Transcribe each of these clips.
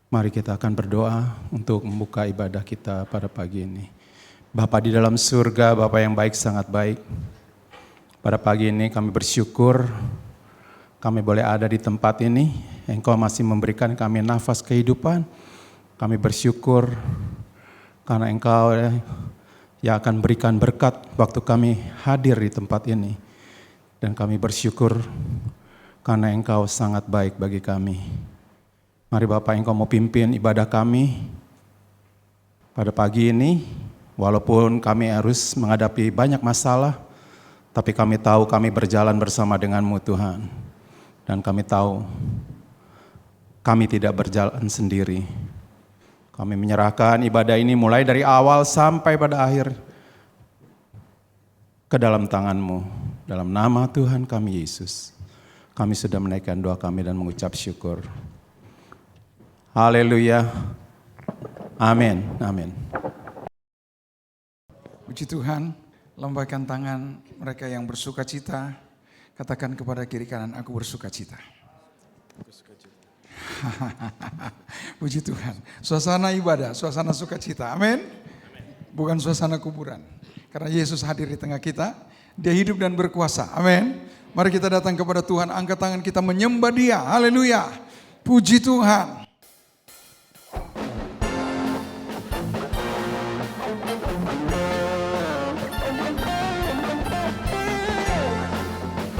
Mari kita akan berdoa untuk membuka ibadah kita pada pagi ini. Bapa di dalam surga, Bapa yang baik, sangat baik. Pada pagi ini kami bersyukur kami boleh ada di tempat ini. Engkau masih memberikan kami nafas kehidupan. Kami bersyukur karena Engkau yang akan berikan berkat waktu kami hadir di tempat ini. Dan kami bersyukur karena Engkau sangat baik bagi kami. Mari Bapak, Engkau mau pimpin ibadah kami pada pagi ini. Walaupun kami harus menghadapi banyak masalah, tapi kami tahu kami berjalan bersama dengan-Mu Tuhan. Dan kami tahu kami tidak berjalan sendiri. Kami menyerahkan ibadah ini mulai dari awal sampai pada akhir ke dalam tangan-Mu. Dalam nama Tuhan kami Yesus, kami sudah menaikkan doa kami dan mengucap syukur. Haleluya. Amin. Amin. Puji Tuhan, lambaikan tangan mereka yang bersuka cita. Katakan kepada kiri kanan, aku bersuka cita. Puji Tuhan. Suasana ibadah, suasana sukacita. Amin. Bukan suasana kuburan. Karena Yesus hadir di tengah kita. Dia hidup dan berkuasa. Amin. Mari kita datang kepada Tuhan, angkat tangan kita menyembah Dia. Haleluya. Puji Tuhan.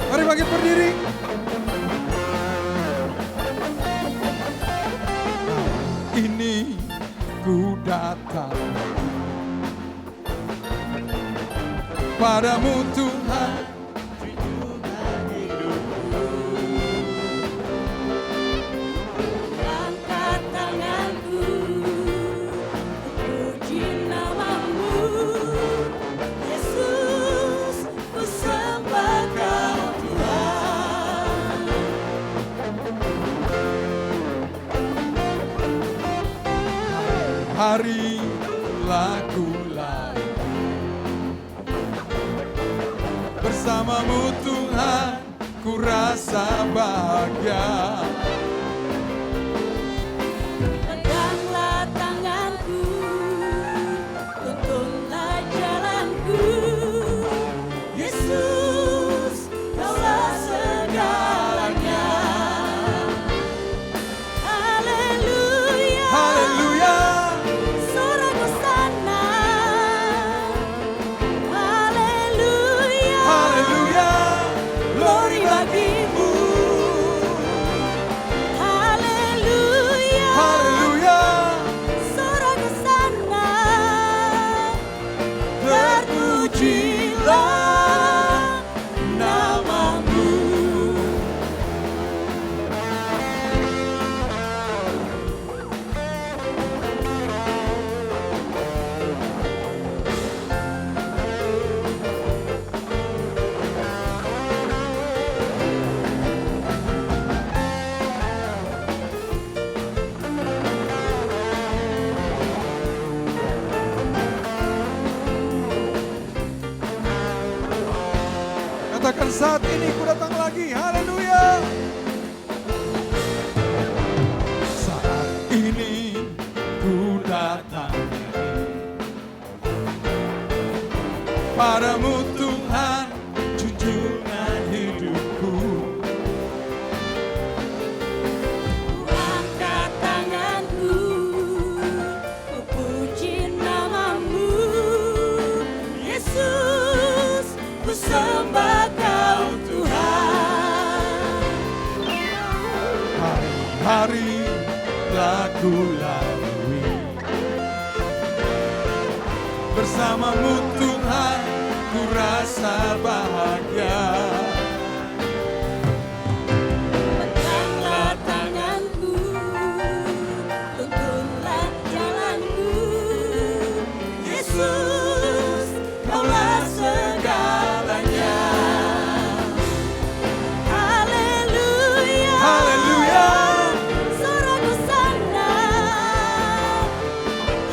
Mari bangkit berdiri. Ini ku datang padamu Tuhan, angkat tanganku, puji namamu, Yesus, ku sembah Kau Tuhan. hari lagu lain bersamamu Tuhan, ku rasa bahagia. Peganglah tanganku, tuntunlah jalanku, Yesus, Kaulah segalanya. Haleluya, Haleluya, sorak hosana. Haleluya, haleluya, glory bagimu. Haleluya, haleluya, sorak hosana. terpujilah namamu. Katakan saat ini ku datang lagi, haleluya. Saat ini ku datang padamu Tuhan, junjungan hidupku. Angkat tanganku, ku puji namamu, Yesus, ku sembah Kau Tuhan. Hari-hari telah ku lalui bersamamu Tuhan, ku rasa bahagia. Peganglah tanganku, tuntunlah jalanku, Yesus, Kaulah segalanya. Haleluya, Haleluya, sorak hosana.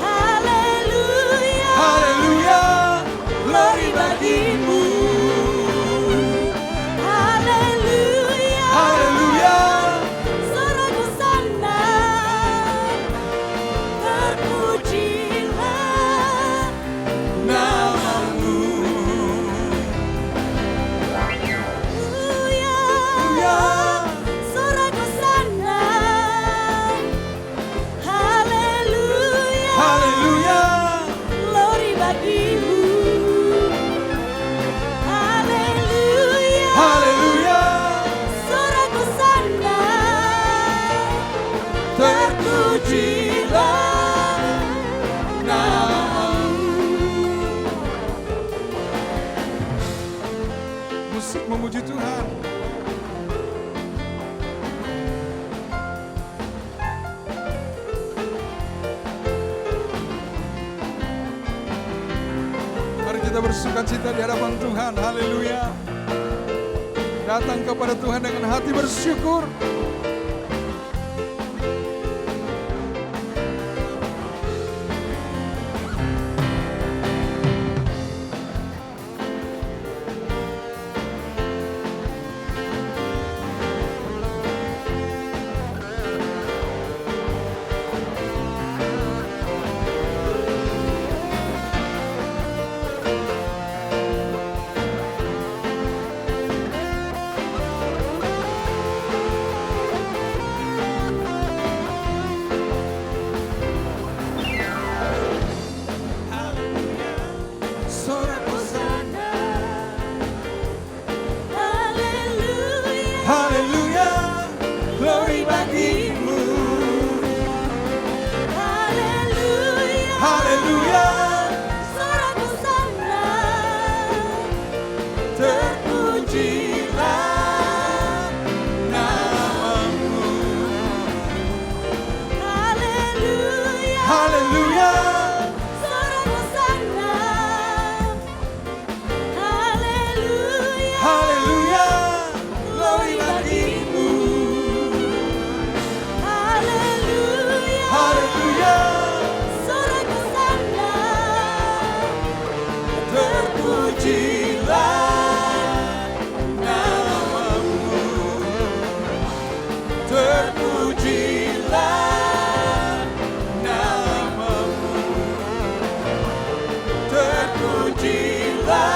Haleluya, haleluya, glory bagimu. terpujilah namamu. Musik memuji Tuhan. Mari kita bersukacita di hadapan Tuhan. Haleluya. Datang kepada Tuhan dengan hati bersyukur. Haleluya, glory bagimu. Haleluya, sorak hosana. terpujilah namamu. Haleluya, Haleluya, sorak hosana. Haleluya, haleluya, glory bagimu. haleluya, Haleluya, sorak hosana. terpujilah namamu. Terpujilah namamu. Terpujilah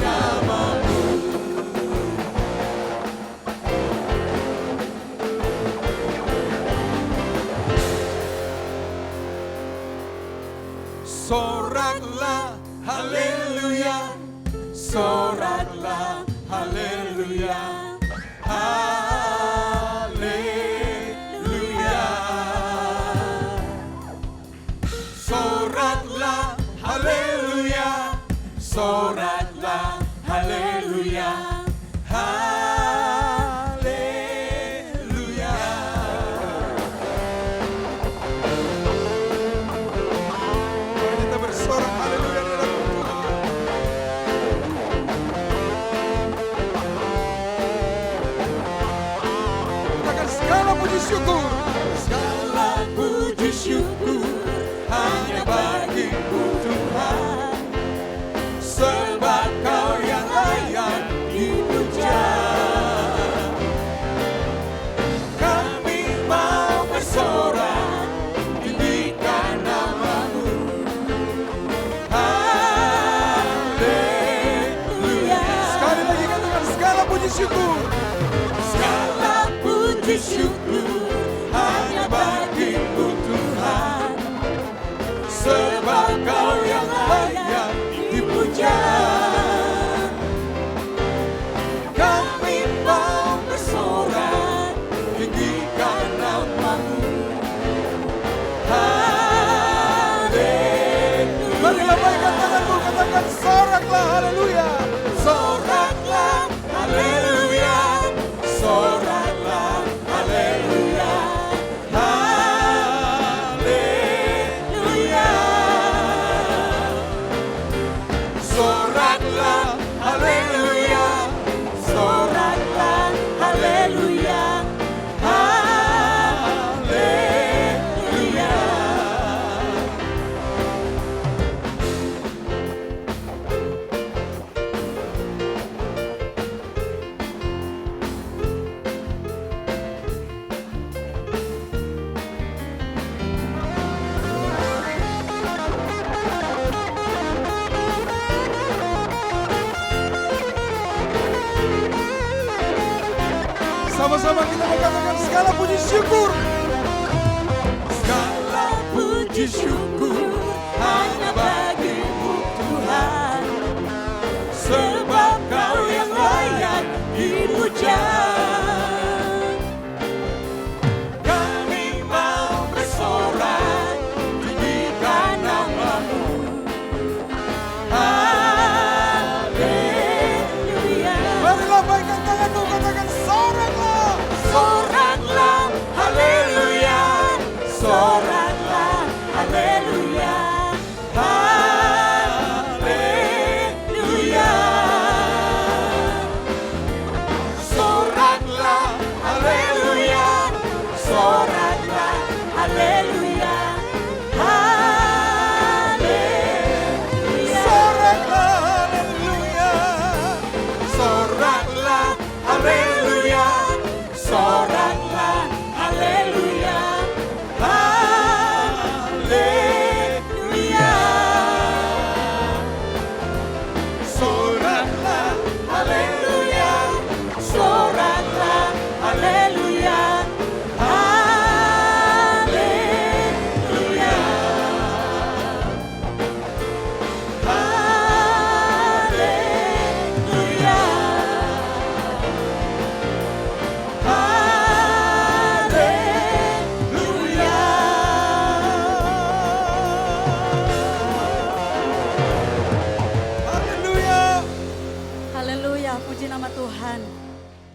namamu. Soraklah haleluya, soraklah haleluya, haleluya. Soraklah haleluya, soraklah haleluya, haleluya. Mari kita bersorak haleluya di dalam Tuhan. Katakan segala puji syukur, segala puji syukur hanya bagimu Tuhan, sebab Kau yang layak dipuja. Kami mau bersorak, tinggikan namamu. Haleluya. Sekali lagi katakan segala puji syukur, segala puji syukur hanya bagimu Tuhan, sebab Kau yang layak dipuja. Kami mau bersorak, tinggikan namamu. Haleluya. Mari lambaikan tanganmu, katakan soraklah haleluya. Soraklah haleluya, soraklah haleluya, haleluya. Soraklah haleluya, soraklah haleluya, haleluya. Sama-sama kita mengatakan segala puji syukur. Segala puji syukur hanya bagimu Tuhan, sebab Kau yang layak dipuja. Kami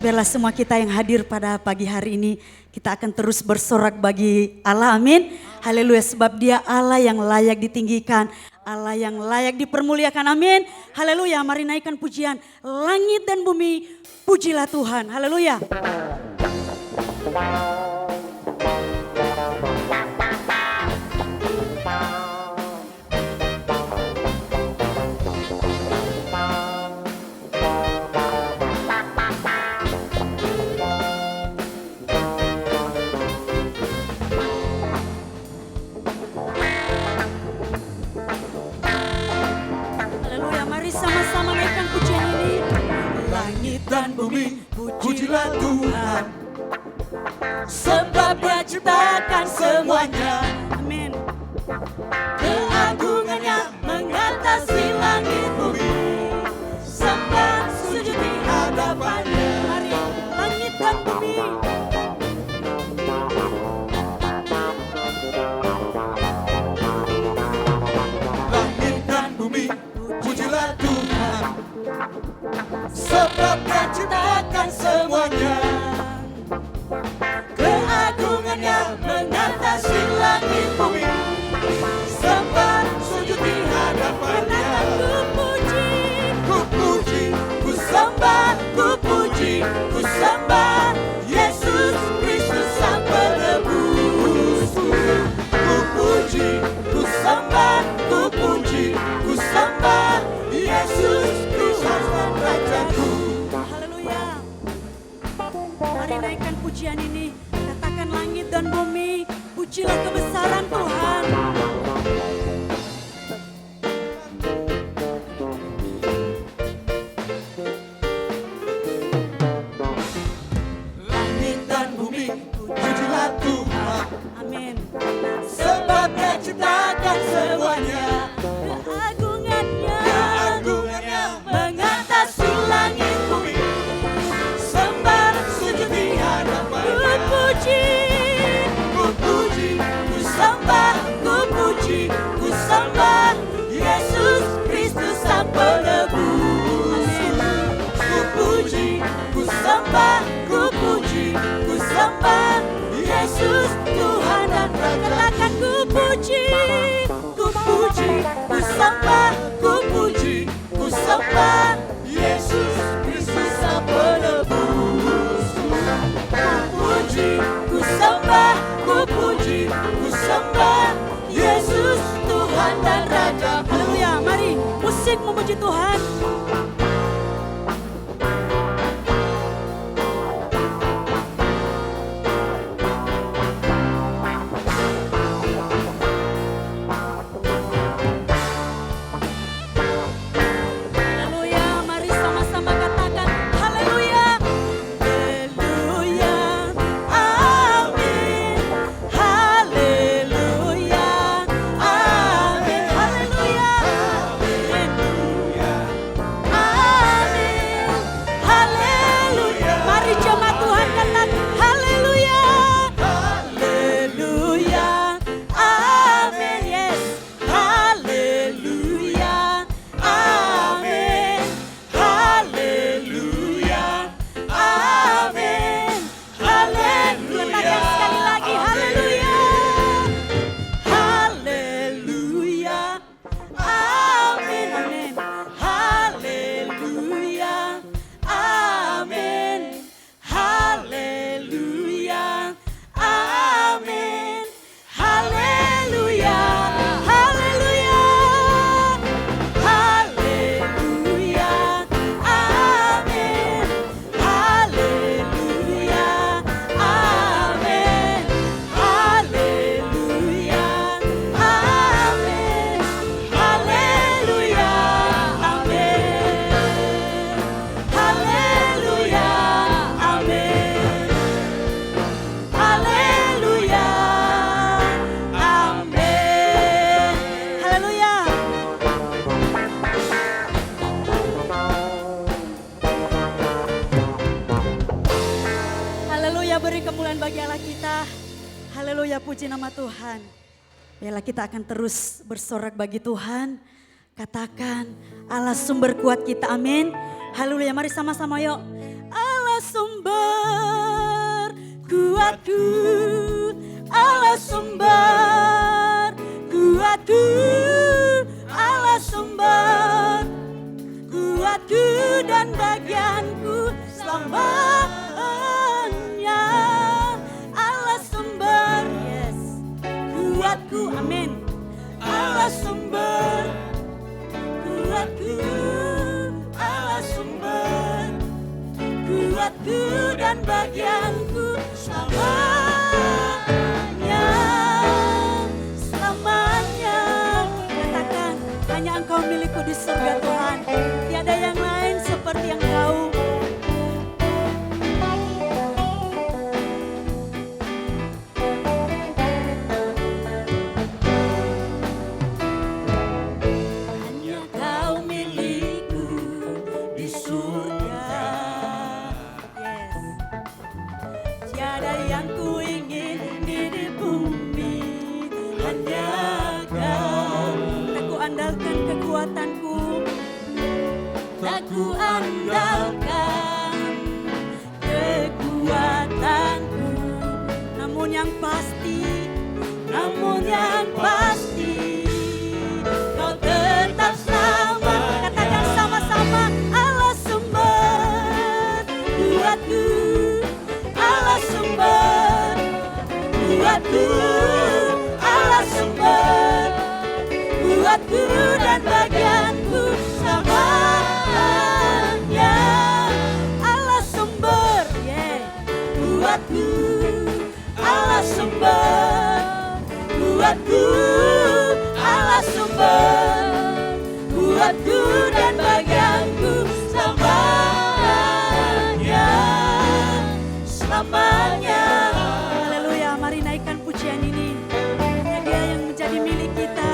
Biarlah semua kita yang hadir pada pagi hari ini, kita akan terus bersorak bagi Allah, amin. Haleluya, sebab dia Allah yang layak ditinggikan, Allah yang layak dipermuliakan, amin. Haleluya, mari naikkan pujian, langit dan bumi, pujilah Tuhan, haleluya. Haleluya, mari sama-sama naikkan pujian ini. Langit dan bumi, pujilah Tuhan, sebab dia ciptakan semuanya. Amin. Keagungannya mengatasi langit bumi, sembah sujud di hadapannya. Mari, langit dan bumi. Langit dan bumi, pujilah Tuhan, sebab dia ciptakan semuanya. Keagungannya mengatasi langit bumi, sembah sujud di hadapannya. Ku puji, ku sembah, ku puji, ku sembah Yesus Kristus Sang Penebusku. Ku puji, ku sembah, ku puji, ku sembah Yesus Kristus Sang Rajaku. Haleluya. Mari naikkan pujian ini. Katakan langit dan bumi, pujilah kebesaran Tuhan. Langit dan bumi, pujilah Tuhan, Amin. sebab dia ciptakan semuanya. Keagungannya Keagungannya mengatasi langit bumi. sembah sujud di Ku hadapannya. puji, Ku puji, ku sembah, ku puji, ku sembah Yesus Kristus Sang Penebus. Ku puji, ku sembah, ku puji, ku sembah Yesus Tuhan dan Raja. katakan ku puji, Ku puji, ku sembah, ku puji, ku sembah Yesus Kristus Sang Penebus. Ku puji, ku sembah, ku puji, ku sembah Yesus Tuhan dan Raja. haleluya. Mari musik memuji Tuhan. Haleluya, mari sama-sama katakan haleluya. Haleluya, amin. Haleluya, amin. Haleluya, amin. Amin. Haleluya. Mari jemaat Tuhan katakan haleluya. Haleluya. Amin. Yes. Haleluya. Amin. Haleluya. Amin. Haleluya. Katakan sekali lagi haleluya. Haleluya. Amin. Amin. Haleluya. Amin. Haleluya. Amin. Haleluya. Haleluya. Haleluya. Amin. Haleluya. Amin. Haleluya. Amin. Haleluya. Amin. Haleluya. Amin. Haleluya. Amin. Haleluya. Haleluya, beri kemuliaan bagi Allah kita. Haleluya, puji nama Tuhan. Biarlah kita akan terus bersorak bagi Tuhan. Katakan Allah sumber kuat kita, amin. Haleluya, mari sama-sama yuk. Allah sumber kuatku, Allah sumber kuatku, Allah sumber kuatku dan bagianku selamanya. Allah sumber, yes, kuatku, amin. Allah sumber kuatku, Allah sumber kuatku dan bagianku selamanya, selamanya. Katakan, hanya Engkau milikku di surga Tuhan, tiada yang lain seperti Engkau. Hanya Kau milikku di surga. Yes. Tiada yang ku ingin di bumi, hanya Kau. Tak ku andalkan kekuatanku, tak ku andalkan kekuatanku, namun yang pasti, Kau tetap sama. Katakan sama-sama, Allah sumber kuatku, Allah sumber kuatku, Allah sumber kuatku dan bagianku selamanya. Allah sumber, yeah, kuatku, Allah sumber kuatku, Allah sumber kuatku dan bagianku selamanya, selamanya. Haleluya, mari naikkan pujian ini. Hanya Dia yang menjadi milik kita.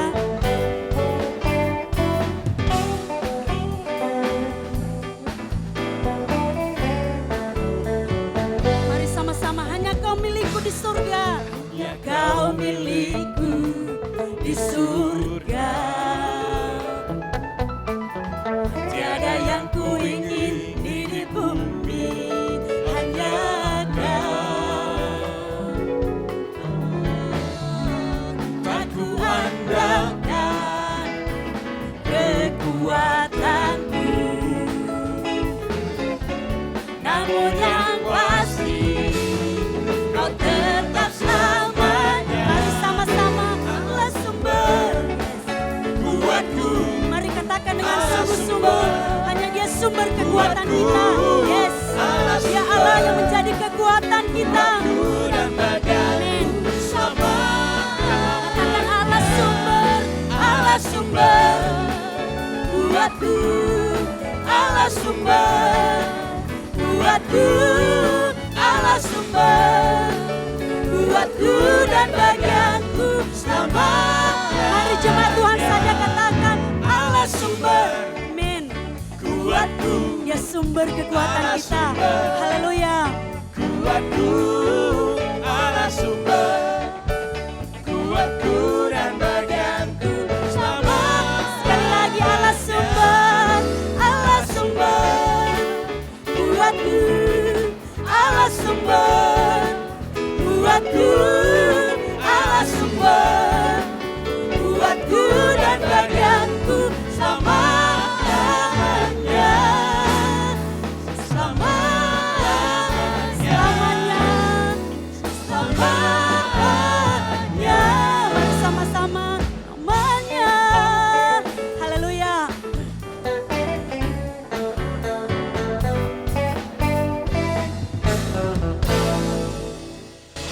Mari sama-sama, hanya Kau milikku di surga. Hanya Kau milikku di surga. Tiada yang ku ingin di bumi, hanya Kau. Tak ku andalkan kekuatanku, namun yang pasti Kau tetap selamanya. Mari sama-sama, Allah sumber kuatku. Mari katakan dengan sungguh-sungguh, hanya Dia sumber kekuatan kita. Yes, Dia Allah yang menjadi kekuatan kita. Amin. Katakan Allah sumber, Allah sumber kuatku, Allah sumber kuatku, Allah sumber kuatku dan bagianku selamanya. Mari jemaat Tuhan saja katakan, Allah sumber, amin, kuatku, Dia sumber kekuatan kita. Haleluya. Kuatku, Allah sumber kuatku dan bagianku selamanya. Sekali lagi, Allah sumber, Allah sumber kuatku, Allah sumber kuatku, Allah sumber kuatku dan bagianku selamanya, selamanya, selamanya. Mari sama-sama, namanya. Haleluya.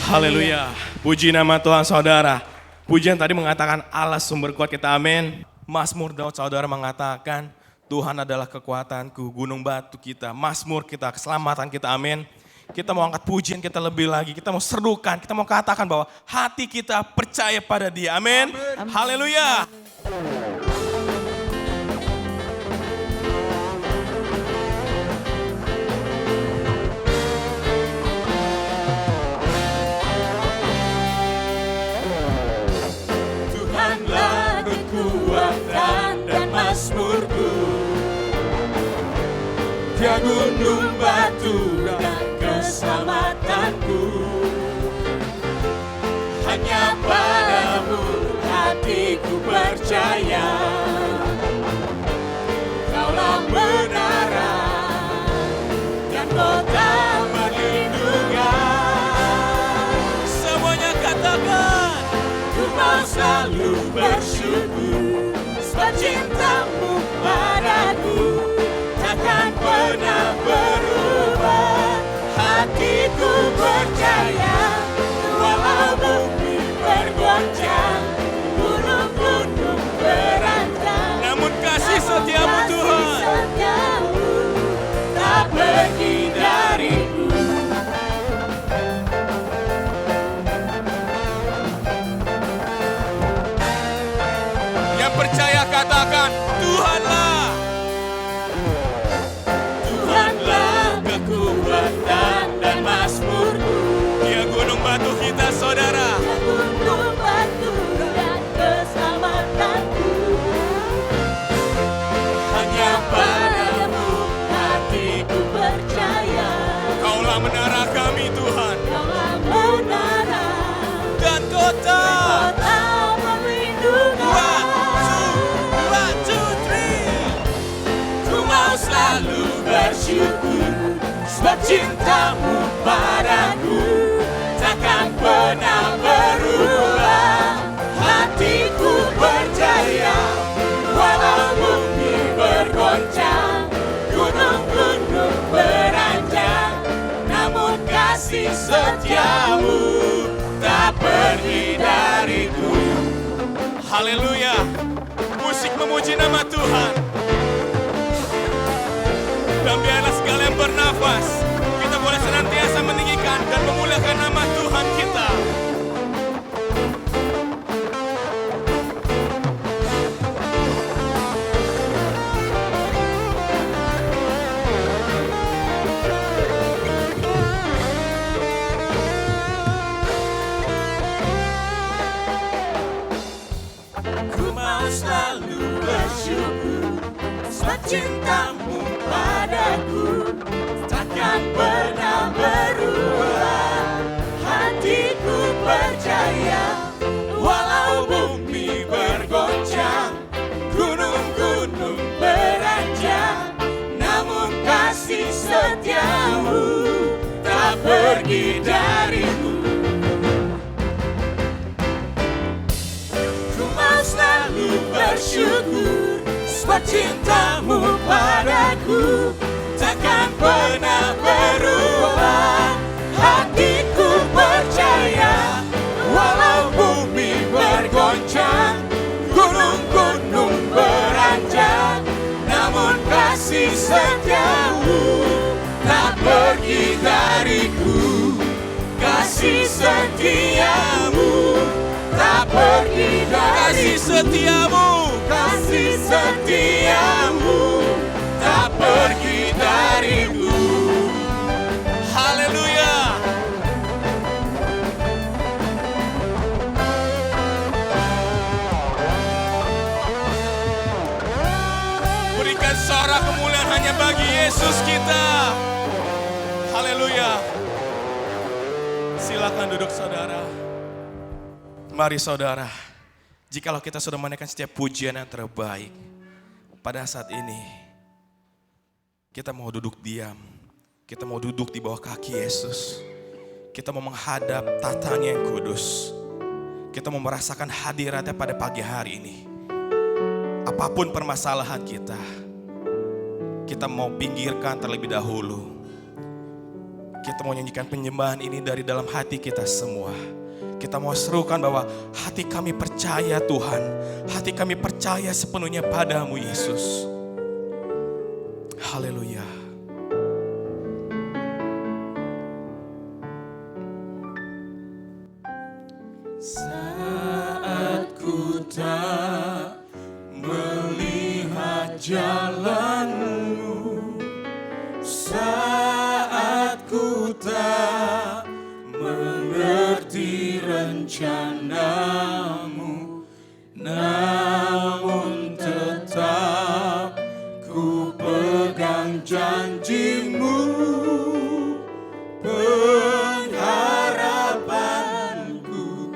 Haleluya. Puji nama Tuhan saudara. Pujian tadi mengatakan Allah sumber kuat kita, amin. Mazmur Daud saudara mengatakan Tuhan adalah kekuatanku, gunung batu kita, mazmur kita, keselamatan kita, amin. Kita mau angkat pujian kita lebih lagi, kita mau serukan, kita mau katakan bahwa hati kita percaya pada Dia, amin. Haleluya. Tuhanlah kekuatan dan mazmurku, Dia gunung batu dan hanya padamu hatiku percaya. Kaulah kebenaran dan kota perlindungan. Semuanya katakan, Ku mau selalu bersyukur sebab cintamu padaku takkan pernah berubah. Hatiku percaya walau bumi bergoncang, gunung-gunung berantang, namun kasih setiamu Tuhan. kasih setiamu tak pergi dariku. Yang percaya katakan, Tuhanlah. Tuhanlah kekuatan dan mazmurku, Dia gunung batu kita saudara. gunung batu dan keselamatanku. Hanya padamu hatiku percaya. Kaulah menara kami Tuhan. Kaulah menara Dan kota. kota perlindungan. One, two, three. Ku mau selalu bersyukur sebab cintamu padaku takkan pernah berubah. Hatiku percaya walau bumi bergoncang, gunung-gunung beranjak, namun kasih setiamu tak pergi dariku. Haleluya. Musik memuji nama Tuhan. Dan biarlah segala yang bernafas, kita boleh senantiasa meninggikan dan memuliakan nama Tuhan kita. Ku mau selalu bersyukur sebab cintamu padaku takkan pernah berubah. Hatiku percaya walau bumi bergoncang, gunung-gunung beranjak, namun kasih setiamu tak pergi dariku. Ku mau selalu bersyukur sebab cintamu padaku takkan pernah berubah. Hatiku percaya walau bumi bergoncang, gunung-gunung beranjak, namun kasih setiamu tak pergi dariku. Kasih setiamu tak pergi dariku. Kasih setiamu. Kasih setiamu tak pergi dariku. Haleluya. Berikan suara kemuliaan hanya bagi Yesus kita. Haleluya. Silakan duduk saudara. Mari saudara, jikalau kita sudah menaikkan setiap pujian yang terbaik, pada saat ini kita mau duduk diam. Kita mau duduk di bawah kaki Yesus. Kita mau menghadap tatanya yang kudus. Kita mau merasakan hadiratnya pada pagi hari ini. Apapun permasalahan kita mau pinggirkan terlebih dahulu. Kita mau nyanyikan penyembahan ini dari dalam hati kita semua. Kita mau serukan bahwa hati kami percaya Tuhan. Hati kami percaya sepenuhnya padamu Yesus. Haleluya. Saat ku tak melihat jalanmu, saat ku tak mengerti rencanamu, namun tetap ku pegang janjimu. Pengharapanku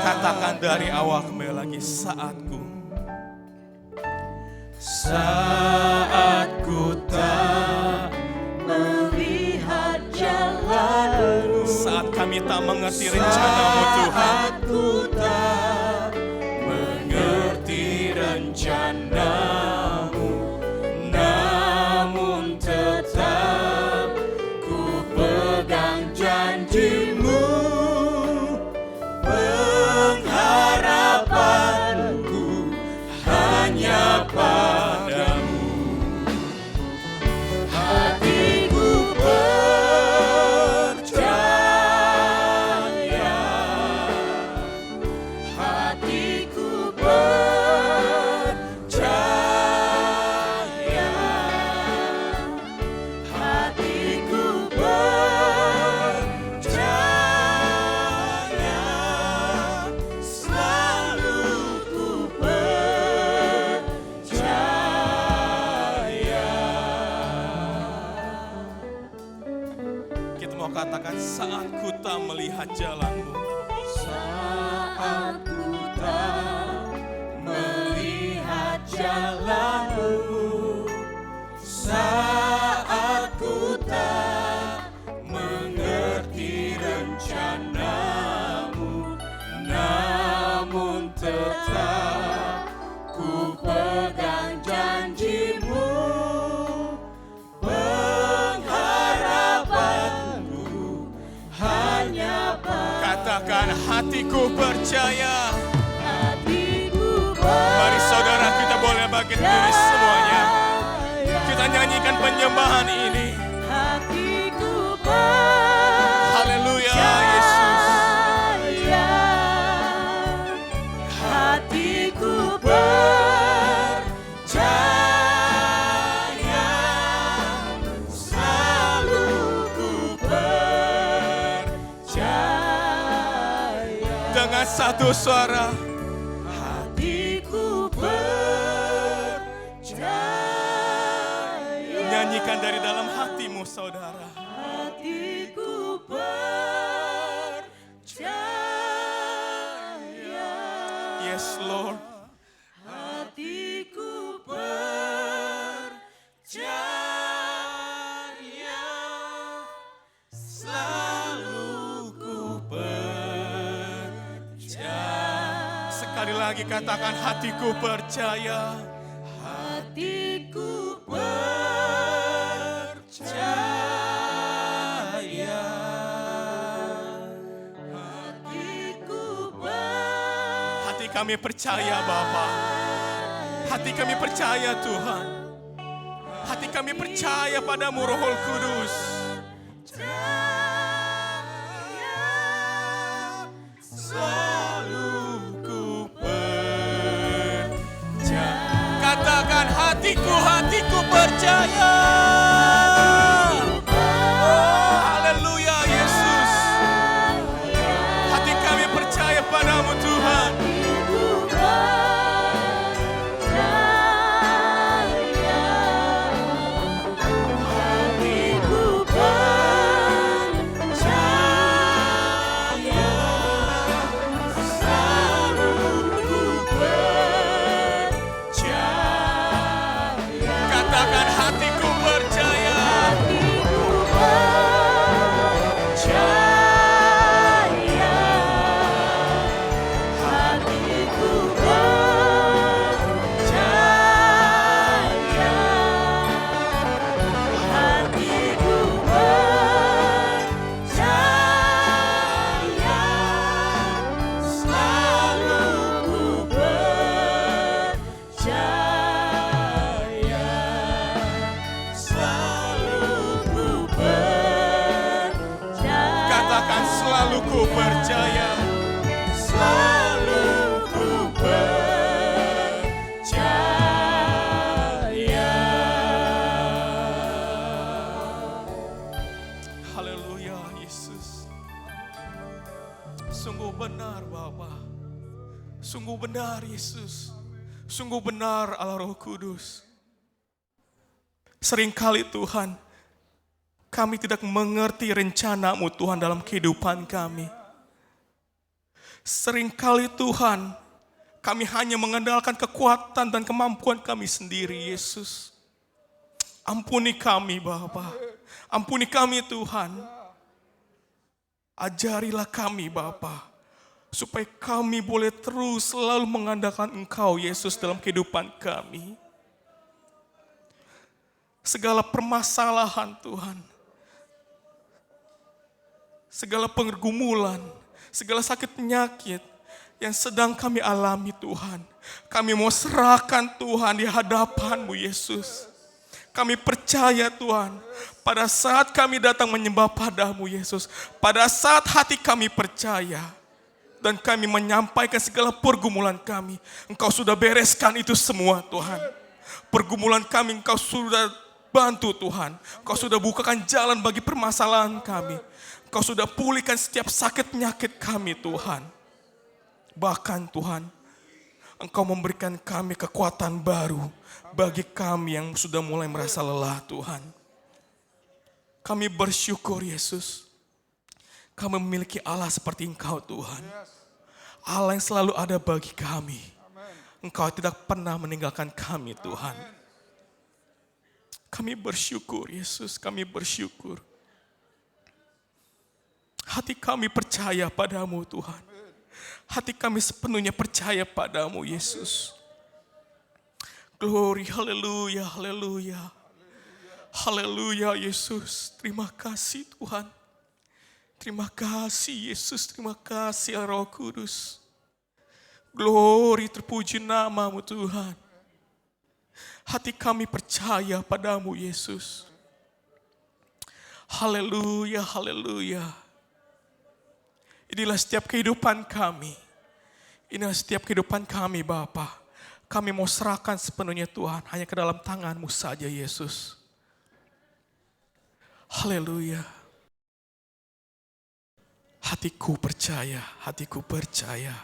Katakan dari awal kembali lagi, saatku. Saatku tak melihat jalanmu, Saat kami tak mengerti rencana-Mu Tuhan. saatku tak mengerti rencana-Mu, namun tetap ku pegang janji-Mu. Pengharapanku hanya padamu. Hatiku percaya, hatiku percaya, hatiku percaya, selalu ku percaya. Kita mau katakan, saat ku tak melihat jalan-Mu. Saat ku tak melihat jalanmu, saat ku tak mengerti rencanamu, namun tetap ku pegang janjimu. Pengharapanku hanya Katakan, hatiku percaya. hatiku Mari saudara, kita boleh bangkit diri semuanya. Kita nyanyikan penyembahan ini. hatiku Haleluya Yesus. percaya, hatiku percaya, selalu ku percaya. Dengan satu suara, Hatiku percaya, nyanyikan dari dalam hatimu saudara. hatiku percaya, Yes Lord. hatiku percaya, selalu ku percaya. Sekali lagi katakan, hatiku percaya. Hatiku percaya, hatiku percaya, Hati kami percaya Bapa. Hati kami percaya Tuhan. Hati kami percaya padamu Roh Kudus. selalu ku percaya. Katakan, hatiku percaya. Haleluya Yesus. Hati kami percaya padamu Tuhan. Katakan, hatiku percaya. Katakan, selalu ku percaya. Selalu ku percaya. Haleluya Yesus. Sungguh benar Bapa. Sungguh benar Yesus. Sungguh benar Allah Roh Kudus. Seringkali Tuhan, kami tidak mengerti rencana-Mu Tuhan dalam kehidupan kami. Seringkali Tuhan, kami hanya mengandalkan kekuatan dan kemampuan kami sendiri, Yesus. Ampuni kami, Bapa. Ampuni kami, Tuhan. Ajarilah kami, Bapa, supaya kami boleh terus selalu mengandalkan Engkau, Yesus, dalam kehidupan kami. Segala permasalahan, Tuhan, segala pergumulan, segala sakit penyakit yang sedang kami alami, Tuhan, kami mau serahkan, Tuhan, di hadapan-Mu, Yesus. Kami percaya, Tuhan, pada saat kami datang menyembah pada-Mu, Yesus, pada saat hati kami percaya dan kami menyampaikan segala pergumulan kami, Engkau sudah bereskan itu semua, Tuhan. Pergumulan kami Engkau sudah bantu, Tuhan. Engkau sudah bukakan jalan bagi permasalahan kami. Engkau sudah pulihkan setiap sakit penyakit kami, Tuhan. Bahkan, Tuhan, Engkau memberikan kami kekuatan baru bagi kami yang sudah mulai merasa lelah, Tuhan. Kami bersyukur, Yesus. Kami memiliki Allah seperti Engkau, Tuhan. Allah yang selalu ada bagi kami. Engkau tidak pernah meninggalkan kami, Tuhan. Kami bersyukur, Yesus. Kami bersyukur. Hati kami percaya padamu, Tuhan. Hati kami sepenuhnya percaya padamu, Yesus. Glory, haleluya, haleluya. Haleluya, Yesus. Terima kasih, Tuhan. Terima kasih, Yesus. Terima kasih, Roh Kudus. Glory, terpuji nama-Mu, Tuhan. Hati kami percaya padamu, Yesus. Haleluya, haleluya. Inilah setiap kehidupan kami. Inilah setiap kehidupan kami, Bapa. Kami mau serahkan sepenuhnya, Tuhan, hanya ke dalam tangan-Mu saja, Yesus. Haleluya. Hatiku percaya, hatiku percaya.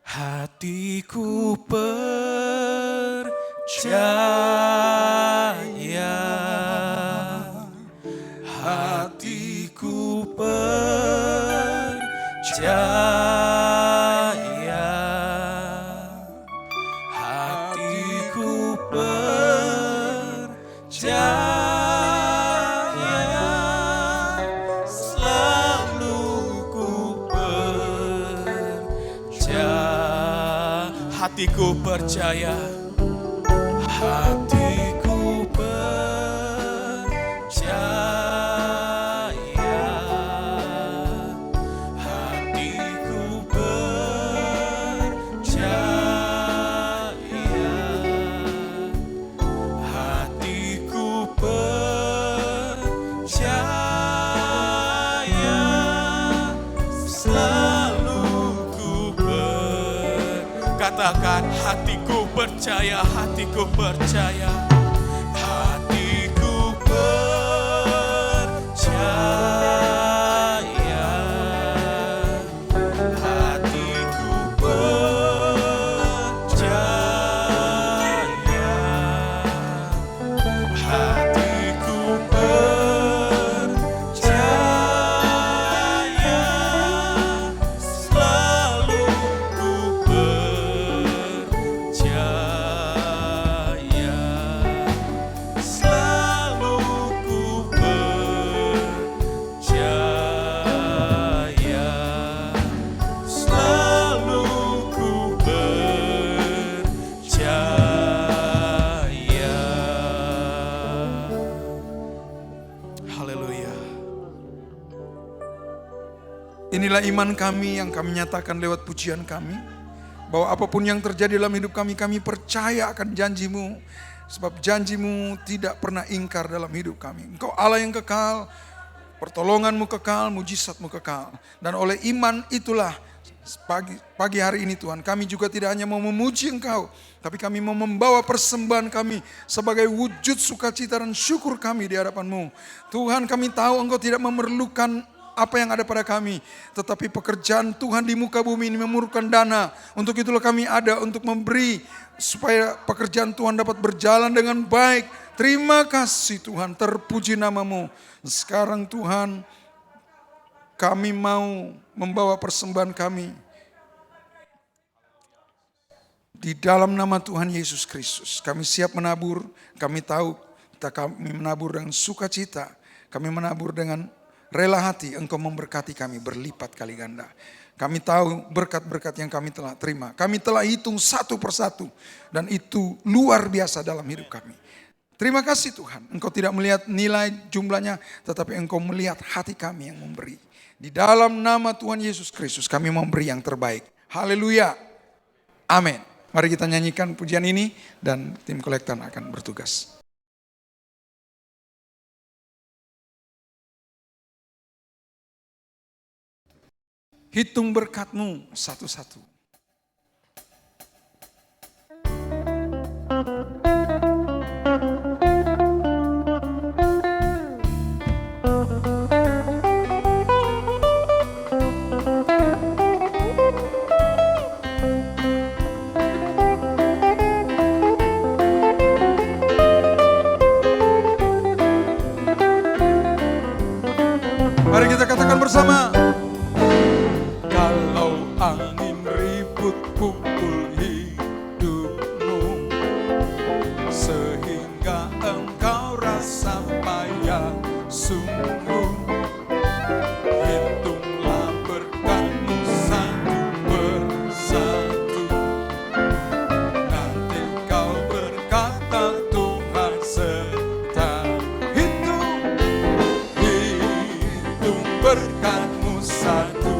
Hatiku percaya. Hatiku percaya. Hatiku percaya. Selalu ku percaya. Hatiku percaya. Hatiku percaya. Hatiku percaya. Hatiku percaya. Selalu ku katakan, hatiku percaya, hatiku percaya. Hatiku percaya. Hatiku percaya. Hatiku percaya. Selalu ku percaya. Selalu ku percaya. Selalu ku percaya. Haleluya. Inilah iman kami yang kami nyatakan lewat pujian kami. Bahwa apapun yang terjadi dalam hidup kami, kami percaya akan janji-Mu. Sebab janji-Mu tidak pernah ingkar dalam hidup kami. Engkau Allah yang kekal, pertolongan-Mu kekal, mujizat-Mu kekal. Dan oleh iman itulah pagi hari ini, Tuhan, kami juga tidak hanya mau memuji Engkau, tapi kami mau membawa persembahan kami sebagai wujud sukacita dan syukur kami di hadapan-Mu. Tuhan, kami tahu Engkau tidak memerlukan apa yang ada pada kami, tetapi pekerjaan Tuhan di muka bumi ini memerlukan dana. Untuk itulah kami ada untuk memberi supaya pekerjaan Tuhan dapat berjalan dengan baik. Terima kasih Tuhan, terpuji nama-Mu. Sekarang Tuhan, kami mau membawa persembahan kami di dalam nama Tuhan Yesus Kristus. Kami siap menabur, kami tahu kami menabur dengan sukacita, kami menabur dengan rela hati, Engkau memberkati kami berlipat kali ganda. Kami tahu berkat-berkat yang kami telah terima. Kami telah hitung satu persatu. Dan itu luar biasa dalam hidup kami. Terima kasih Tuhan. Engkau tidak melihat nilai jumlahnya. Tetapi Engkau melihat hati kami yang memberi. Di dalam nama Tuhan Yesus Kristus kami memberi yang terbaik. Haleluya. Amin. Mari kita nyanyikan pujian ini. Dan tim kolektan akan bertugas. Hitung berkat-Mu satu-satu. Mari kita katakan bersama. Angin ribut pukul hidupmu, sehingga engkau rasa payah sungguh. Hitunglah berkat-Mu satu persatu. Nanti kau berkata Tuhan serta. Hitung berkat-Mu satu-satu.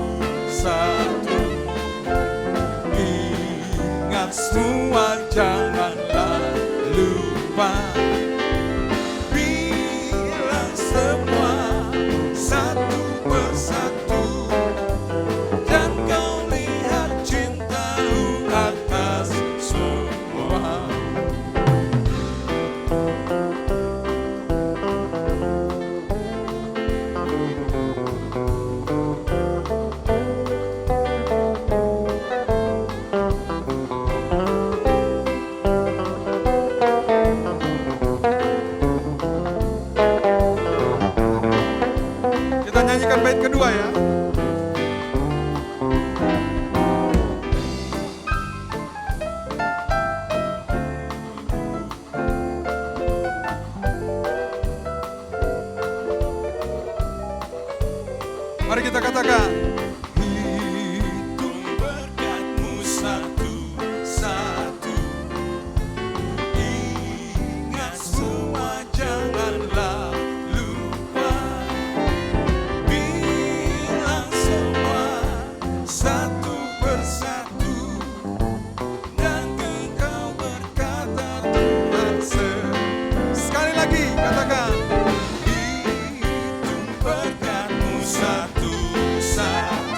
Semua janganlah lupa, bilang semua satu persatu, dan kau lihat cinta-Mu atas semua. Nyanyikan bait kedua ya. Mari kita katakan. Hitung berkat-Mu satu-satu. Ingat semua janganlah lupa. Satu persatu, dan engkau berkata Tuhan sekali lagi katakan. Hitung berkat-Mu satu-satu.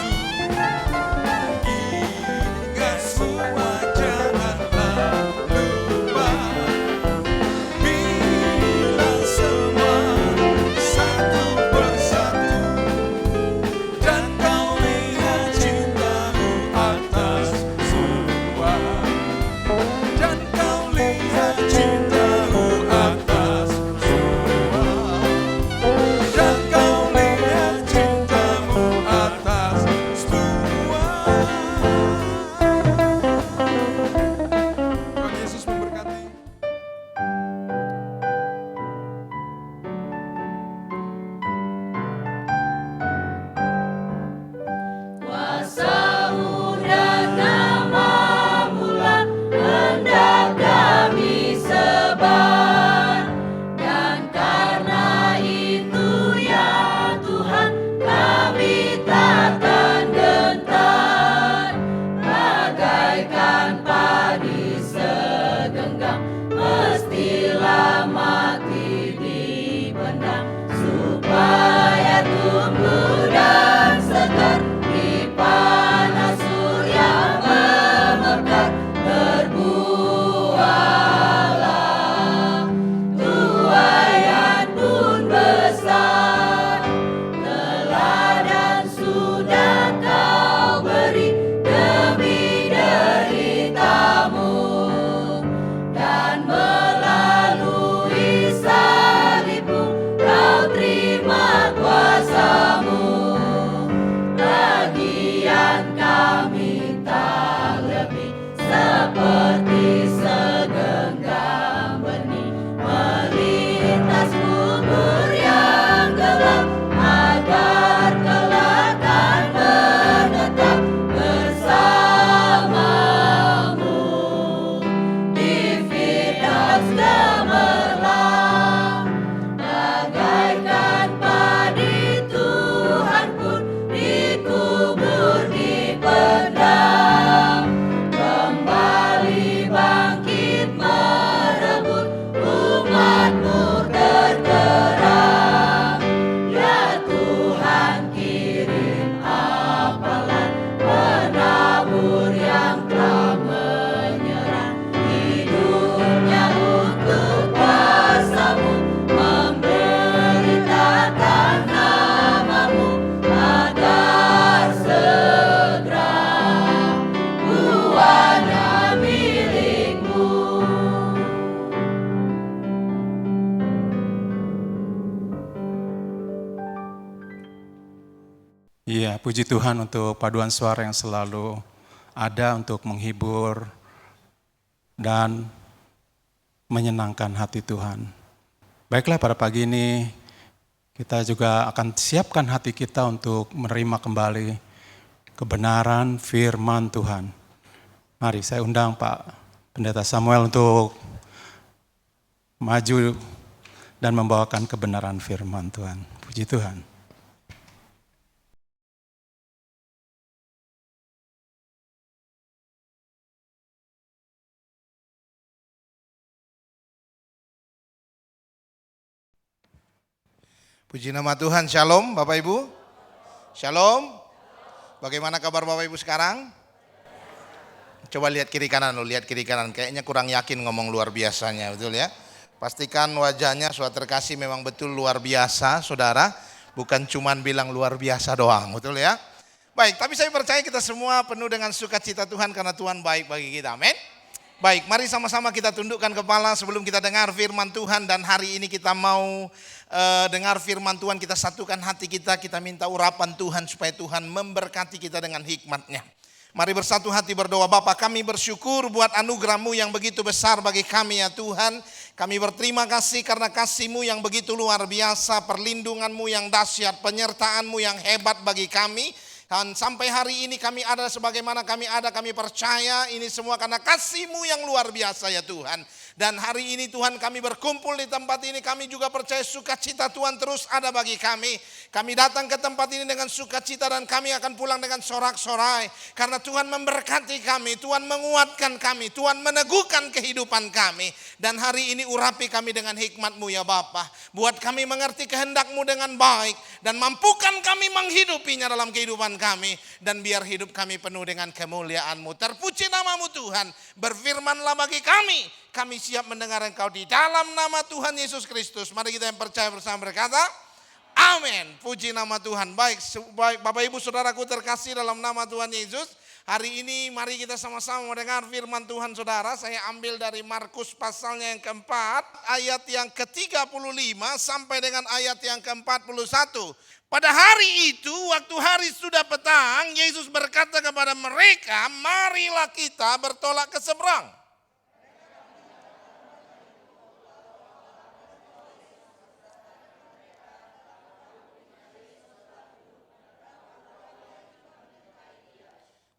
Iya, puji Tuhan untuk paduan suara yang selalu ada untuk menghibur dan menyenangkan hati Tuhan. Baiklah, pada pagi ini kita juga akan siapkan hati kita untuk menerima kembali kebenaran firman Tuhan. Mari saya undang Pak Pendeta Samuel untuk maju dan membawakan kebenaran firman Tuhan. Puji Tuhan. Puji nama Tuhan, shalom Bapak Ibu. Shalom. Bagaimana kabar Bapak Ibu sekarang? Coba lihat kiri kanan, lihat kiri kanan. Kayaknya kurang yakin ngomong luar biasanya, betul ya? Pastikan wajahnya saudara terkasih memang betul luar biasa, saudara. Bukan cuman bilang luar biasa doang, betul ya? Baik, tapi saya percaya kita semua penuh dengan sukacita Tuhan karena Tuhan baik bagi kita, amin. Baik, mari sama-sama kita tundukkan kepala sebelum kita dengar firman Tuhan. Dan hari ini kita mau dengar firman Tuhan, kita satukan hati kita, kita minta urapan Tuhan supaya Tuhan memberkati kita dengan hikmat-Nya. Mari bersatu hati berdoa. Bapa, kami bersyukur buat anugerah-Mu yang begitu besar bagi kami ya Tuhan. Kami berterima kasih karena kasih-Mu yang begitu luar biasa, perlindungan-Mu yang dahsyat, penyertaan-Mu yang hebat bagi kami. Dan sampai hari ini kami ada sebagaimana kami ada, kami percaya ini semua karena kasih-Mu yang luar biasa ya Tuhan. Dan hari ini Tuhan kami berkumpul di tempat ini, kami juga percaya sukacita Tuhan terus ada bagi kami. Kami datang ke tempat ini dengan sukacita dan kami akan pulang dengan sorak-sorai. Karena Tuhan memberkati kami, Tuhan menguatkan kami, Tuhan meneguhkan kehidupan kami. Dan hari ini urapi kami dengan hikmat-Mu ya Bapa. Buat kami mengerti kehendak-Mu dengan baik. Dan mampukan kami menghidupinya dalam kehidupan kami. Dan biar hidup kami penuh dengan kemuliaan-Mu. Terpuji nama-Mu Tuhan, berfirmanlah bagi kami. Kami siap mendengar Engkau di dalam nama Tuhan Yesus Kristus. Mari kita yang percaya bersama berkata, amin. Puji nama Tuhan. Baik, Bapak Ibu Saudaraku terkasih dalam nama Tuhan Yesus. Hari ini mari kita sama-sama mendengar firman Tuhan saudara. Saya ambil dari Markus pasalnya yang keempat, ayat yang ke-35 sampai dengan ayat yang ke-41. Pada hari itu, waktu hari sudah petang, Yesus berkata kepada mereka, marilah kita bertolak ke seberang.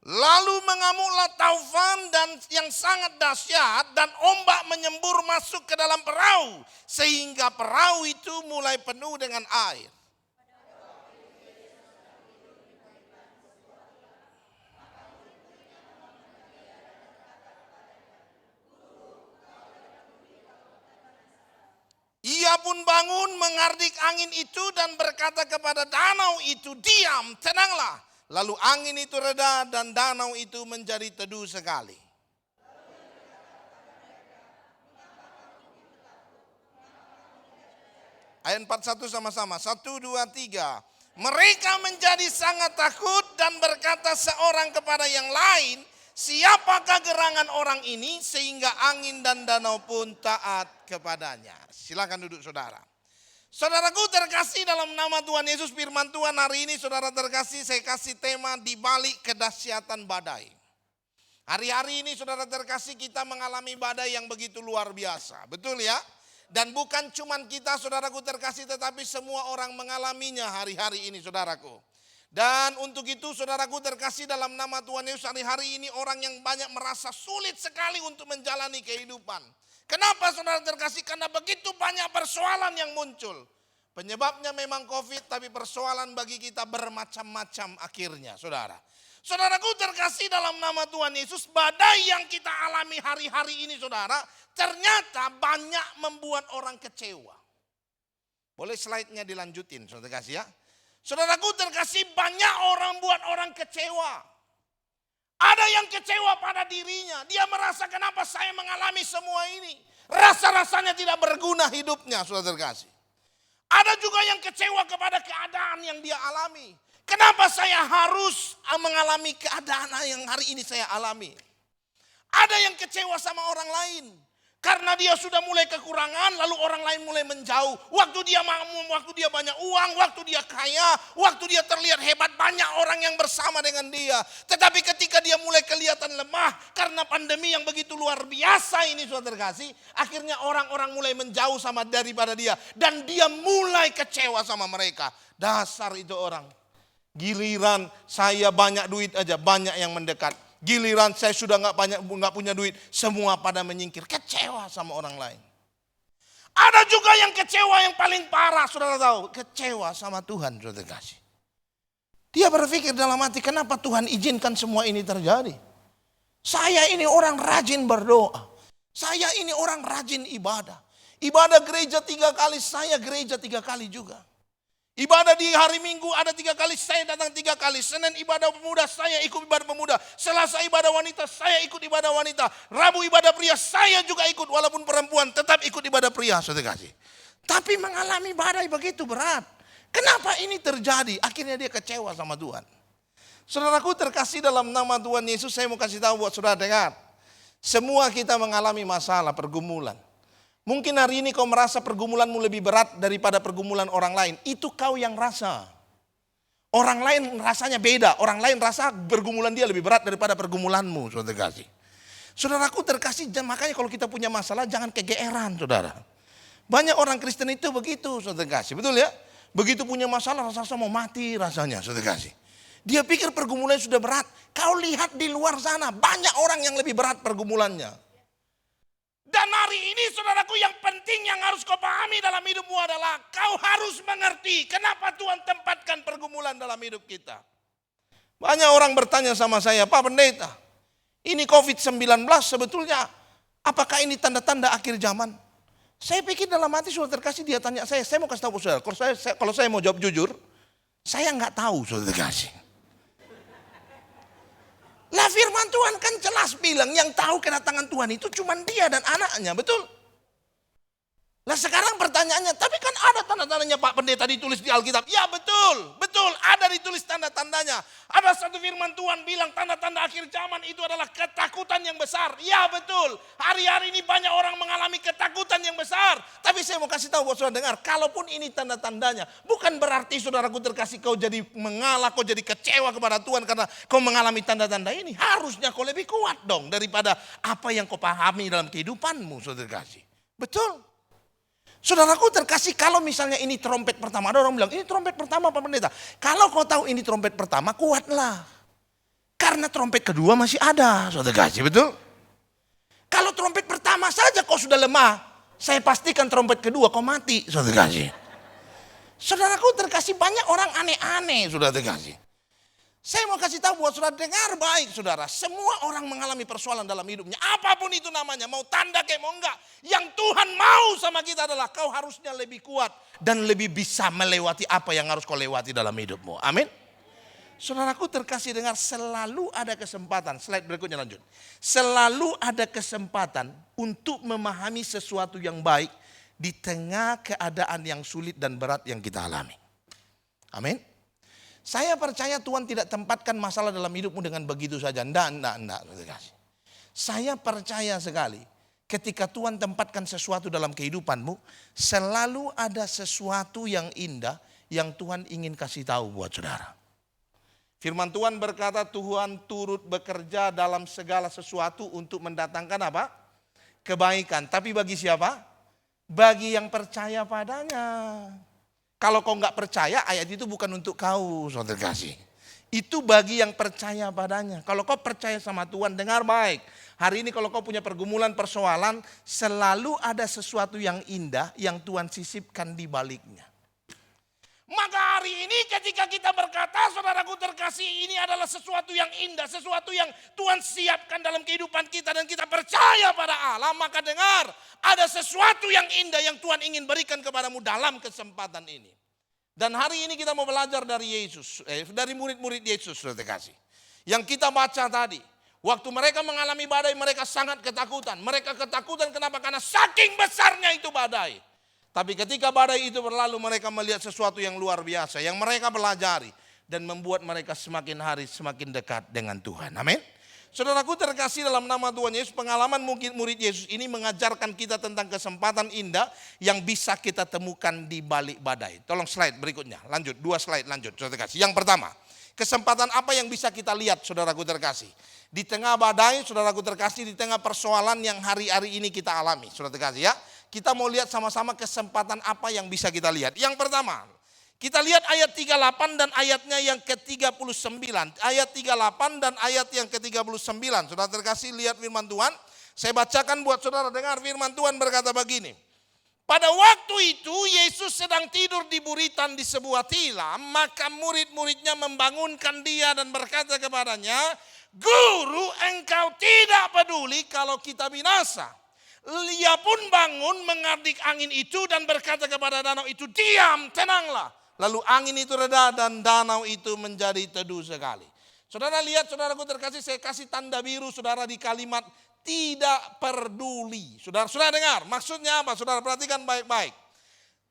Lalu mengamuklah taufan dan yang sangat dahsyat dan ombak menyembur masuk ke dalam perahu sehingga perahu itu mulai penuh dengan air. Ia pun bangun mengardik angin itu dan berkata kepada danau itu, diam, tenanglah. Lalu angin itu reda dan danau itu menjadi teduh sekali. Ayat 41 sama-sama. 1, 2, 3. Mereka menjadi sangat takut dan berkata seorang kepada yang lain, siapakah gerangan orang ini sehingga angin dan danau pun taat kepadanya. Silakan duduk saudara. Saudaraku terkasih dalam nama Tuhan Yesus, firman Tuhan hari ini saudara terkasih saya kasih tema di balik kedahsyatan badai. Hari-hari ini saudara terkasih kita mengalami badai yang begitu luar biasa, betul ya? Dan bukan cuman kita saudaraku terkasih tetapi semua orang mengalaminya hari-hari ini saudaraku. Dan untuk itu saudaraku terkasih dalam nama Tuhan Yesus, hari-hari ini orang yang banyak merasa sulit sekali untuk menjalani kehidupan. Kenapa saudara terkasih? Karena begitu banyak persoalan yang muncul. Penyebabnya memang COVID, tapi persoalan bagi kita bermacam-macam akhirnya saudara. Saudaraku terkasih dalam nama Tuhan Yesus, badai yang kita alami hari-hari ini saudara, ternyata banyak membuat orang kecewa. Boleh slide-nya dilanjutin saudara terkasih ya. Saudaraku terkasih, banyak orang buat orang kecewa. Ada yang kecewa pada dirinya. Dia merasa kenapa saya mengalami semua ini. Rasa-rasanya tidak berguna hidupnya, saudara terkasih. Ada juga yang kecewa kepada keadaan yang dia alami. Kenapa saya harus mengalami keadaan yang hari ini saya alami. Ada yang kecewa sama orang lain. Karena dia sudah mulai kekurangan, lalu orang lain mulai menjauh. Waktu dia banyak uang, waktu dia kaya, waktu dia terlihat hebat, banyak orang yang bersama dengan dia. Tetapi ketika dia mulai kelihatan lemah, karena pandemi yang begitu luar biasa ini saudara terkasih, akhirnya orang-orang mulai menjauh daripada dia. Dan dia mulai kecewa sama mereka. Dasar itu orang. Giliran saya banyak duit aja, banyak yang mendekat. Giliran saya sudah nggak punya duit, semua pada menyingkir, kecewa sama orang lain. Ada juga yang kecewa yang paling parah, saudara tahu, kecewa sama Tuhan, saudara kasih. Dia berpikir dalam hati, kenapa Tuhan izinkan semua ini terjadi? Saya ini orang rajin berdoa, saya ini orang rajin ibadah. Ibadah gereja 3 kali, saya gereja 3 kali juga. Ibadah di hari Minggu ada 3 kali, saya datang 3 kali. Senin ibadah pemuda, saya ikut ibadah pemuda. Selasa ibadah wanita, saya ikut ibadah wanita. Rabu ibadah pria, saya juga ikut. Walaupun perempuan, tetap ikut ibadah pria, saudara kasih. Tapi mengalami badai begitu berat. Kenapa ini terjadi? Akhirnya dia kecewa sama Tuhan. Saudaraku terkasih dalam nama Tuhan Yesus, saya mau kasih tahu buat saudara dengar. Semua kita mengalami masalah, pergumulan. Mungkin hari ini kau merasa pergumulanmu lebih berat daripada pergumulan orang lain. Itu kau yang rasa. Orang lain rasanya beda. Orang lain rasa pergumulan dia lebih berat daripada pergumulanmu, saudara kasih. Saudaraku terkasih, makanya kalau kita punya masalah jangan kegeeran, saudara. Banyak orang Kristen itu begitu, saudara kasih. Betul ya? Begitu punya masalah rasa mau mati rasanya, saudara kasih. Dia pikir pergumulannya sudah berat. Kau lihat di luar sana, banyak orang yang lebih berat pergumulannya. Dan hari ini saudaraku yang penting yang harus kau pahami dalam hidupmu adalah kau harus mengerti kenapa Tuhan tempatkan pergumulan dalam hidup kita. Banyak orang bertanya sama saya, Pak Pendeta, ini COVID-19 sebetulnya apakah ini tanda-tanda akhir zaman? Saya pikir dalam hati saudara terkasih, dia tanya saya mau kasih tahu saudara, kalau saya mau jawab jujur, saya nggak tahu saudara terkasih. Lah firman Tuhan kan jelas bilang yang tahu kedatangan Tuhan itu cuma dia dan anaknya, betul? Lah sekarang pertanyaannya, tapi kan ada tanda-tandanya Pak Pendeta ditulis di Alkitab. Ya betul, betul ada ditulis tanda-tandanya. Ada satu firman Tuhan bilang tanda-tanda akhir zaman itu adalah ketakutan yang besar. Ya betul, hari-hari ini banyak orang mengalami ketakutan yang besar. Tapi saya mau kasih tahu buat saudara dengar, kalaupun ini tanda-tandanya, bukan berarti saudaraku terkasih kau jadi mengalah, kau jadi kecewa kepada Tuhan karena kau mengalami tanda-tanda ini. Harusnya kau lebih kuat dong daripada apa yang kau pahami dalam kehidupanmu, saudara terkasih. Betul. Saudaraku terkasih, kalau misalnya ini trompet pertama, ada orang bilang ini trompet pertama Pak Pendeta. Kalau kau tahu ini trompet pertama, kuatlah. Karena trompet kedua masih ada, saudara terkasih, betul? Kalau trompet pertama saja kau sudah lemah, saya pastikan trompet kedua kau mati, saudara terkasih. Saudaraku terkasih, banyak orang aneh-aneh, saudara terkasih. Saya mau kasih tahu buat saudara dengar baik saudara. Semua orang mengalami persoalan dalam hidupnya. Apapun itu namanya. Mau tanda kayak mau enggak. Yang Tuhan mau sama kita adalah kau harusnya lebih kuat. Dan lebih bisa melewati apa yang harus kau lewati dalam hidupmu. Amin. Saudaraku terkasih dengar, selalu ada kesempatan. Slide berikutnya lanjut. Selalu ada kesempatan untuk memahami sesuatu yang baik di tengah keadaan yang sulit dan berat yang kita alami. Amin. Saya percaya Tuhan tidak tempatkan masalah dalam hidupmu dengan begitu saja. Enggak. Saya percaya sekali ketika Tuhan tempatkan sesuatu dalam kehidupanmu, selalu ada sesuatu yang indah yang Tuhan ingin kasih tahu buat saudara. Firman Tuhan berkata Tuhan turut bekerja dalam segala sesuatu untuk mendatangkan apa? Kebaikan. Tapi bagi siapa? Bagi yang percaya padanya. Kalau kau nggak percaya, ayat itu bukan untuk kau, saudara kasih. Itu bagi yang percaya padanya. Kalau kau percaya sama Tuhan, dengar baik. Hari ini kalau kau punya pergumulan, persoalan, selalu ada sesuatu yang indah yang Tuhan sisipkan di baliknya. Maka hari ini ketika kita berkata, saudaraku terkasih, ini adalah sesuatu yang indah, sesuatu yang Tuhan siapkan dalam kehidupan kita dan kita percaya pada Allah, maka dengar, ada sesuatu yang indah yang Tuhan ingin berikan kepadamu dalam kesempatan ini. Dan hari ini kita mau belajar dari Yesus, dari murid-murid Yesus, saudara terkasih. Yang kita baca tadi, waktu mereka mengalami badai, mereka sangat ketakutan. Mereka ketakutan kenapa? Karena saking besarnya itu badai. Tapi ketika badai itu berlalu, mereka melihat sesuatu yang luar biasa yang mereka pelajari dan membuat mereka semakin hari semakin dekat dengan Tuhan. Amin. Saudaraku terkasih dalam nama Tuhan Yesus, pengalaman mungkin murid Yesus ini mengajarkan kita tentang kesempatan indah yang bisa kita temukan di balik badai. Tolong slide berikutnya, lanjut, 2 slide lanjut, saudara terkasih. Yang pertama, kesempatan apa yang bisa kita lihat, saudaraku terkasih? Di tengah badai, saudaraku terkasih, di tengah persoalan yang hari-hari ini kita alami, saudara terkasih ya. Kita mau lihat sama-sama kesempatan apa yang bisa kita lihat. Yang pertama, kita lihat ayat 38 dan ayatnya yang ke-39. Ayat 38 dan ayat yang ke-39. Saudara terkasih, lihat firman Tuhan. Saya bacakan buat saudara dengar, firman Tuhan berkata begini. Pada waktu itu Yesus sedang tidur di buritan di sebuah tilam. Maka murid-muridnya membangunkan dia dan berkata kepadanya, Guru, engkau tidak peduli kalau kita binasa. Ia pun bangun mengadik angin itu dan berkata kepada danau itu, diam, tenanglah. Lalu angin itu reda dan danau itu menjadi teduh sekali. Saudara lihat, saudaraku terkasih, saya kasih tanda biru saudara di kalimat tidak peduli. Saudara dengar, maksudnya apa? Saudara perhatikan baik-baik.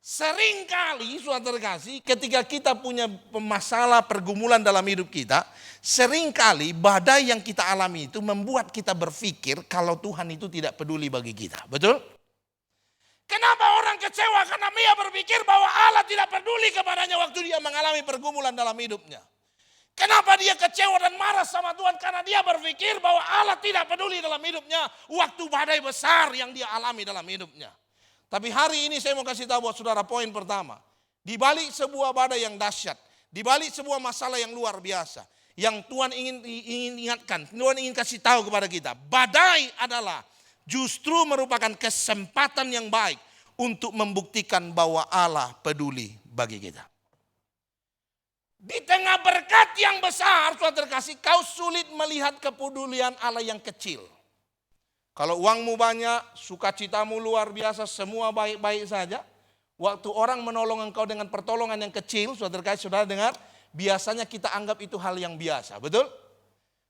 Seringkali saudara terkasih, ketika kita punya masalah pergumulan dalam hidup kita, seringkali badai yang kita alami itu membuat kita berpikir kalau Tuhan itu tidak peduli bagi kita. Betul? Kenapa orang kecewa? Karena dia berpikir bahwa Allah tidak peduli kepadanya waktu dia mengalami pergumulan dalam hidupnya. Kenapa dia kecewa dan marah sama Tuhan? Karena dia berpikir bahwa Allah tidak peduli dalam hidupnya waktu badai besar yang dia alami dalam hidupnya. Tapi hari ini saya mau kasih tahu buat saudara poin pertama. Di balik sebuah badai yang dahsyat, di balik sebuah masalah yang luar biasa, yang Tuhan ingin ingatkan, Tuhan ingin kasih tahu kepada kita. Badai adalah justru merupakan kesempatan yang baik untuk membuktikan bahwa Allah peduli bagi kita. Di tengah berkat yang besar, saudara terkasih, kau sulit melihat kepedulian Allah yang kecil. Kalau uangmu banyak, sukacitamu luar biasa, semua baik-baik saja. Waktu orang menolong engkau dengan pertolongan yang kecil, saudara terkasih, saudara dengar, biasanya kita anggap itu hal yang biasa, betul?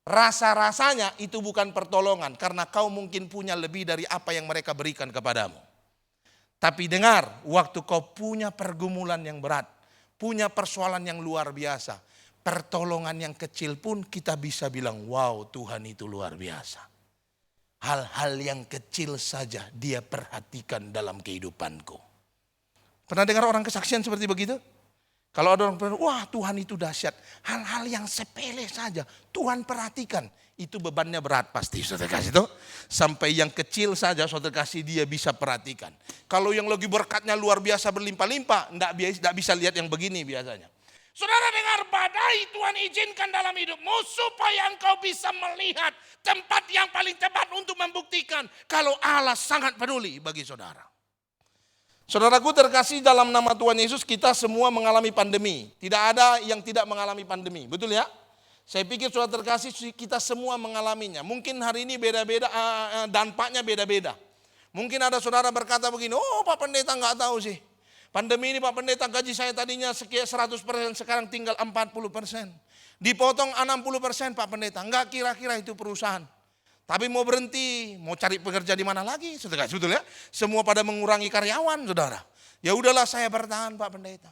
Rasa-rasanya itu bukan pertolongan karena kau mungkin punya lebih dari apa yang mereka berikan kepadamu. Tapi dengar, waktu kau punya pergumulan yang berat, punya persoalan yang luar biasa, pertolongan yang kecil pun kita bisa bilang, wow, Tuhan itu luar biasa. Hal-hal yang kecil saja dia perhatikan dalam kehidupanku. Pernah dengar orang kesaksian seperti begitu? Kalau ada orang bilang, wah Tuhan itu dahsyat. Hal-hal yang sepele saja Tuhan perhatikan. Itu bebannya berat pasti, saudara kasih itu. Sampai yang kecil saja saudara kasih dia bisa perhatikan. Kalau yang lagi berkatnya luar biasa berlimpah-limpah, enggak bisa lihat yang begini biasanya. Saudara dengar, badai Tuhan izinkan dalam hidupmu supaya engkau bisa melihat tempat yang paling tepat untuk membuktikan kalau Allah sangat peduli bagi saudara. Saudaraku terkasih, dalam nama Tuhan Yesus kita semua mengalami pandemi. Tidak ada yang tidak mengalami pandemi, betul ya? Saya pikir saudara terkasih kita semua mengalaminya. Mungkin hari ini beda-beda, dampaknya beda-beda. Mungkin ada saudara berkata begini, oh Pak Pendeta nggak tahu sih. Pandemi ini Pak Pendeta gaji saya tadinya 100%, sekarang tinggal 40%. Dipotong 60% Pak Pendeta, enggak kira-kira itu perusahaan. Tapi mau berhenti, mau cari pekerja di mana lagi, saudara, betul ya? Semua pada mengurangi karyawan, saudara. Ya udahlah saya bertahan Pak Pendeta.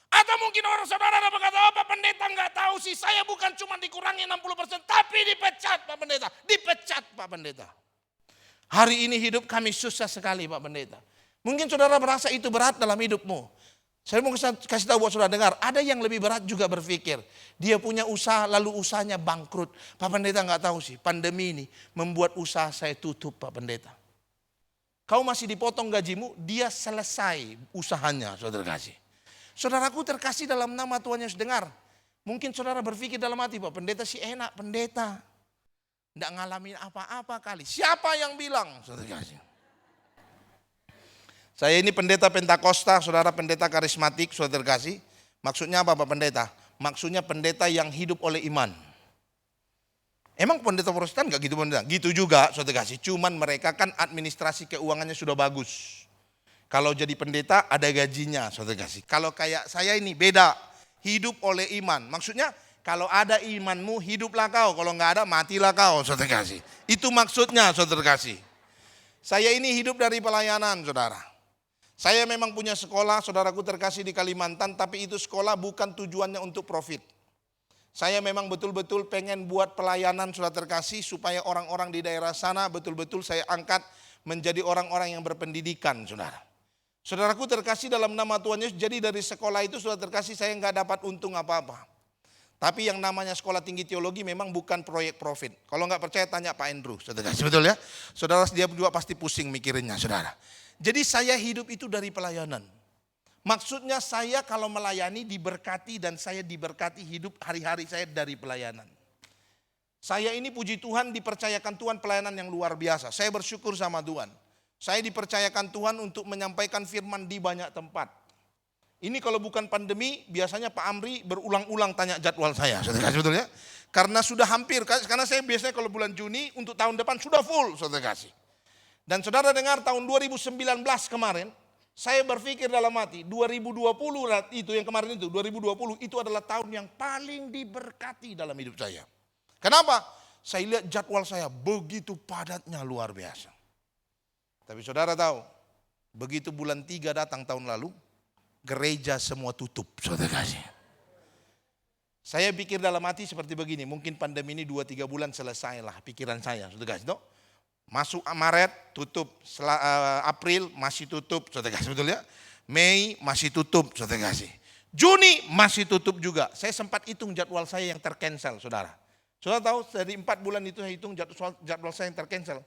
Atau mungkin orang saudara ada berkata, oh Pak Pendeta enggak tahu sih, saya bukan cuma dikurangi 60%, tapi dipecat Pak Pendeta. Dipecat Pak Pendeta. Hari ini hidup kami susah sekali Pak Pendeta. Mungkin saudara merasa itu berat dalam hidupmu. Saya mau kasih tahu buat saudara dengar, ada yang lebih berat juga berpikir. Dia punya usaha lalu usahanya bangkrut. Pak Pendeta nggak tahu sih, pandemi ini membuat usaha saya tutup Pak Pendeta. Kau masih dipotong gajimu, dia selesai usahanya, saudara kasih. Saudaraku terkasih dalam nama Tuhan Yesus, dengar. Mungkin saudara berpikir dalam hati, Pak Pendeta sih enak, pendeta. Nggak ngalamin apa-apa kali. Siapa yang bilang, saudara kasih? Saya ini pendeta Pentakosta, saudara, pendeta karismatik, saudara terkasih. Maksudnya apa Pak Pendeta? Maksudnya pendeta yang hidup oleh iman. Emang pendeta Protestan gak gitu pendeta? Gitu juga saudara terkasih. Cuman mereka kan administrasi keuangannya sudah bagus. Kalau jadi pendeta ada gajinya saudara terkasih. Kalau kayak saya ini beda, hidup oleh iman. Maksudnya kalau ada imanmu hiduplah kau, kalau gak ada matilah kau saudara terkasih. Itu maksudnya saudara terkasih. Saya ini hidup dari pelayanan saudara. Saya memang punya sekolah, saudaraku terkasih di Kalimantan, tapi itu sekolah bukan tujuannya untuk profit. Saya memang betul-betul pengen buat pelayanan saudara terkasih supaya orang-orang di daerah sana betul-betul saya angkat menjadi orang-orang yang berpendidikan, saudara. Saudaraku terkasih dalam nama Tuhan Yesus, jadi dari sekolah itu saudara terkasih saya nggak dapat untung apa-apa. Tapi yang namanya sekolah tinggi teologi memang bukan proyek profit. Kalau nggak percaya tanya Pak Andrew, saudara terkasih, betul ya? Saudara dia juga pasti pusing mikirinnya, saudara. Jadi saya hidup itu dari pelayanan. Maksudnya saya kalau melayani diberkati dan saya diberkati hidup hari-hari saya dari pelayanan. Saya ini puji Tuhan dipercayakan Tuhan pelayanan yang luar biasa. Saya bersyukur sama Tuhan. Saya dipercayakan Tuhan untuk menyampaikan firman di banyak tempat. Ini kalau bukan pandemi biasanya Pak Amri berulang-ulang tanya jadwal saya. Saudara kasih, betul ya? Karena sudah hampir, karena saya biasanya kalau bulan Juni untuk tahun depan sudah full, saudara kasih. Dan saudara dengar tahun 2019 kemarin, saya berpikir dalam hati, 2020 itu yang kemarin itu, 2020 itu adalah tahun yang paling diberkati dalam hidup saya. Kenapa? Saya lihat jadwal saya begitu padatnya luar biasa. Tapi saudara tahu, begitu bulan 3 datang tahun lalu, gereja semua tutup, saudara kasih. Saya pikir dalam hati seperti begini, mungkin pandemi ini 2-3 bulan selesai lah pikiran saya, saudara kasih. No? Masuk Maret tutup, April masih tutup, saudara kasih, betul ya? Mei masih tutup, saudara kasih. Juni masih tutup juga. Saya sempat hitung jadwal saya yang tercancel, saudara. Saudara tahu dari 4 bulan itu saya hitung jadwal saya yang tercancel.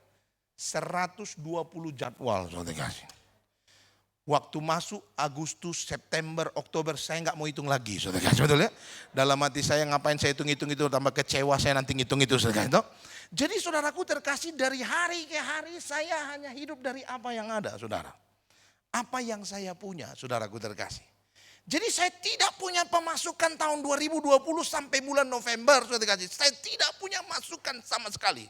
120 jadwal, saudara kasih. Waktu masuk Agustus, September, Oktober saya nggak mau hitung lagi, saudara kasih, betul ya? Dalam hati saya ngapain saya hitung-hitung itu, tambah kecewa saya nanti ngitung itu, saudara kasih. Jadi saudaraku terkasih dari hari ke hari saya hanya hidup dari apa yang ada, saudara. Apa yang saya punya, saudaraku terkasih. Jadi saya tidak punya pemasukan tahun 2020 sampai bulan November, saudara terkasih. Saya tidak punya masukan sama sekali.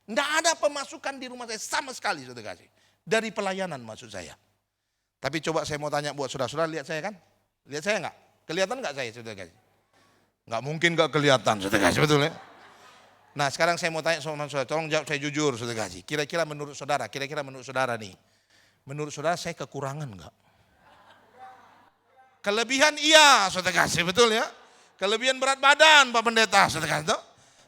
Tidak ada pemasukan di rumah saya sama sekali, saudara terkasih. Dari pelayanan maksud saya. Tapi coba saya mau tanya buat saudara-saudara, lihat saya kan? Lihat saya enggak? Kelihatan enggak saya, saudara terkasih? Enggak mungkin enggak kelihatan, saudara terkasih, betul ya? Nah sekarang saya mau tanya sama saudara, tolong jawab saya jujur, saudara kasih. Kira-kira menurut saudara nih, menurut saudara saya kekurangan enggak? Kelebihan iya, saudara kasih, betul ya? Kelebihan berat badan Pak Pendeta, saudara kasih.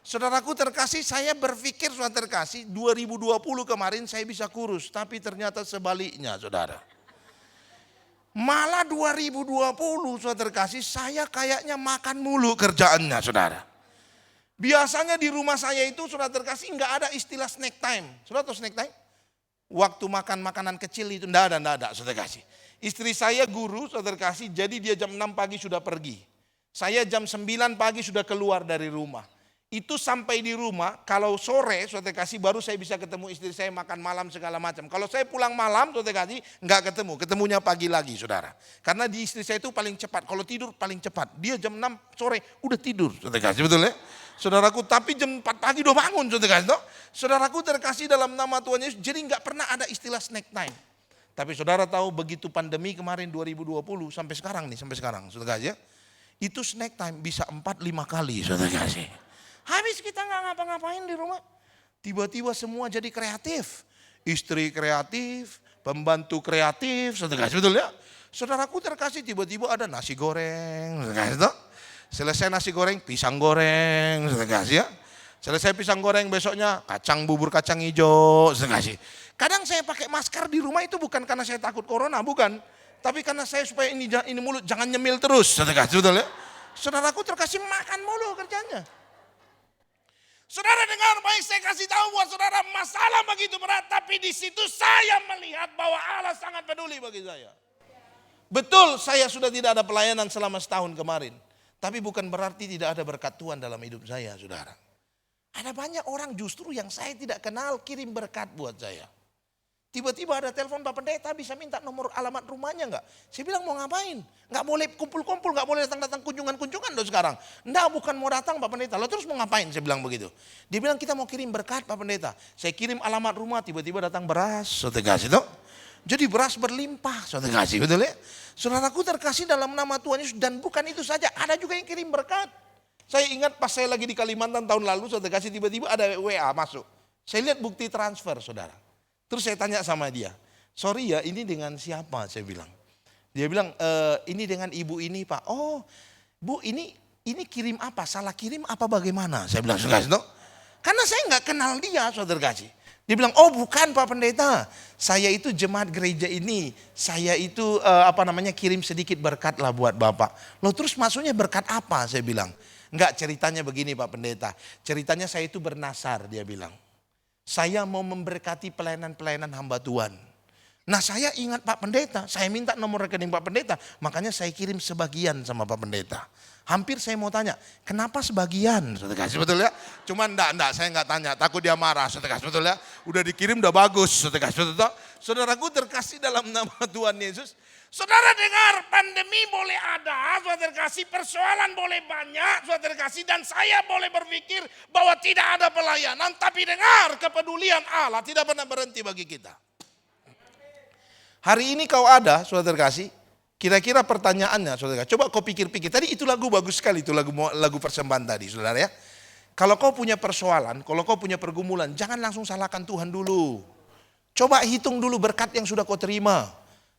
Saudaraku terkasih, saya berpikir saudara terkasih 2020 kemarin saya bisa kurus, tapi ternyata sebaliknya, saudara. Malah 2020 saudara terkasih, saya kayaknya makan mulu kerjaannya, saudara. Biasanya di rumah saya itu saudara terkasih nggak ada istilah snack time. Saudara tahu snack time? Waktu makan makanan kecil itu enggak ada saudara kasih. Istri saya guru saudara kasih, jadi dia jam 6 pagi sudah pergi. Saya jam 9 pagi sudah keluar dari rumah. Itu sampai di rumah, kalau sore saudara kasih baru saya bisa ketemu istri saya makan malam segala macam. Kalau saya pulang malam saudara kasih nggak ketemu, ketemunya pagi lagi saudara. Karena di istri saya itu paling cepat, kalau tidur paling cepat. Dia jam 6 sore udah tidur saudara kasih, betul ya? Saudaraku, tapi jam 4 pagi udah bangun, saudara kasih. Saudaraku terkasih dalam nama Tuhan Yesus, jadi nggak pernah ada istilah snack time. Tapi saudara tahu begitu pandemi kemarin 2020 sampai sekarang, saudara kasih ya, itu snack time bisa 4-5 kali, saudara kasih. Habis kita nggak ngapa-ngapain di rumah, tiba-tiba semua jadi kreatif. Istri kreatif, pembantu kreatif, saudara kasih, betul ya? Saudaraku terkasih tiba-tiba ada nasi goreng, saudara kasih toh. Selesai nasi goreng, pisang goreng, saudara kasih ya. Selesai pisang goreng besoknya kacang bubur kacang hijau, saudara kasih. Kadang saya pakai masker di rumah itu bukan karena saya takut corona, bukan. Tapi karena saya supaya ini mulut jangan nyemil terus, saudara kasih, betul ya. Saudaraku terkasih makan mulu kerjanya. Saudara dengar baik, saya kasih tahu buat saudara masalah begitu berat, tapi di situ saya melihat bahwa Allah sangat peduli bagi saya. Betul, saya sudah tidak ada pelayanan selama setahun kemarin. Tapi bukan berarti tidak ada berkat Tuhan dalam hidup saya, saudara. Ada banyak orang justru yang saya tidak kenal kirim berkat buat saya. Tiba-tiba ada telepon, Pak Pendeta bisa minta nomor alamat rumahnya enggak? Saya bilang mau ngapain? Enggak boleh kumpul-kumpul, enggak boleh datang-datang kunjungan-kunjungan loh sekarang. Enggak, bukan mau datang Pak Pendeta. Lalu terus mau ngapain? Saya bilang begitu. Dia bilang kita mau kirim berkat Pak Pendeta. Saya kirim alamat rumah, tiba-tiba datang beras. Saudara kasih tuh. Jadi beras berlimpah, saudara kasih, betul ya? Saudaraku terkasih dalam nama Tuhan Yesus, dan bukan itu saja, ada juga yang kirim berkat. Saya ingat pas saya lagi di Kalimantan tahun lalu, saudara kasih tiba-tiba ada WA masuk. Saya lihat bukti transfer, saudara. Terus saya tanya sama dia, sorry ya ini dengan siapa? Saya bilang. Dia bilang, ini dengan ibu ini Pak. Oh Bu, ini ini kirim apa? Salah kirim apa bagaimana? Saya bilang, saudara kasih, karena saya nggak kenal dia, saudara kasih. Dia bilang, oh bukan Pak Pendeta, saya itu jemaat gereja ini, saya itu kirim sedikit berkat lah buat Bapak. Loh terus maksudnya berkat apa? Saya bilang, enggak, ceritanya begini Pak Pendeta, ceritanya saya itu bernasar, dia bilang. Saya mau memberkati pelayanan-pelayanan hamba Tuhan. Nah saya ingat Pak Pendeta, saya minta nomor rekening Pak Pendeta, makanya saya kirim sebagian sama Pak Pendeta. Hampir saya mau tanya, kenapa sebagian? Saudara kasih, betul ya? Cuman enggak, saya enggak tanya, takut dia marah, saudara kasih, betul ya? Udah dikirim udah bagus, saudara kasih, betul. Saudaraku terkasih dalam nama Tuhan Yesus. Saudara dengar, pandemi boleh ada, saudara kasih, persoalan boleh banyak, saudara kasih, dan saya boleh berpikir bahwa tidak ada pelayanan, tapi dengar, kepedulian Allah tidak pernah berhenti bagi kita. Hari ini kau ada, saudara kasih, kira-kira pertanyaannya, saudara, coba kau pikir-pikir. Tadi itu lagu bagus sekali, itu lagu persembahan tadi, saudara ya. Kalau kau punya persoalan, kalau kau punya pergumulan, jangan langsung salahkan Tuhan dulu. Coba hitung dulu berkat yang sudah kau terima.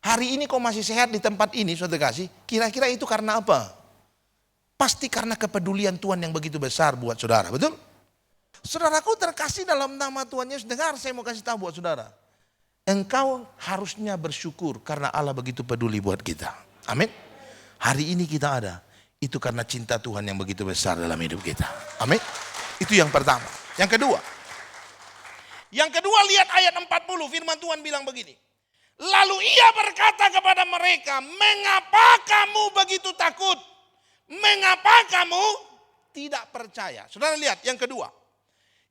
Hari ini kau masih sehat di tempat ini, saudara kasih, kira-kira itu karena apa? Pasti karena kepedulian Tuhan yang begitu besar buat saudara, betul? Saudaraku terkasih dalam nama Tuhan Yesus, dengar saya mau kasih tahu buat saudara. Engkau harusnya bersyukur karena Allah begitu peduli buat kita. Amin. Hari ini kita ada, itu karena cinta Tuhan yang begitu besar dalam hidup kita. Amin. Itu yang pertama. Yang kedua lihat ayat 40, firman Tuhan bilang begini. Lalu ia berkata kepada mereka, mengapa kamu begitu takut? Mengapa kamu tidak percaya? Saudara lihat yang kedua.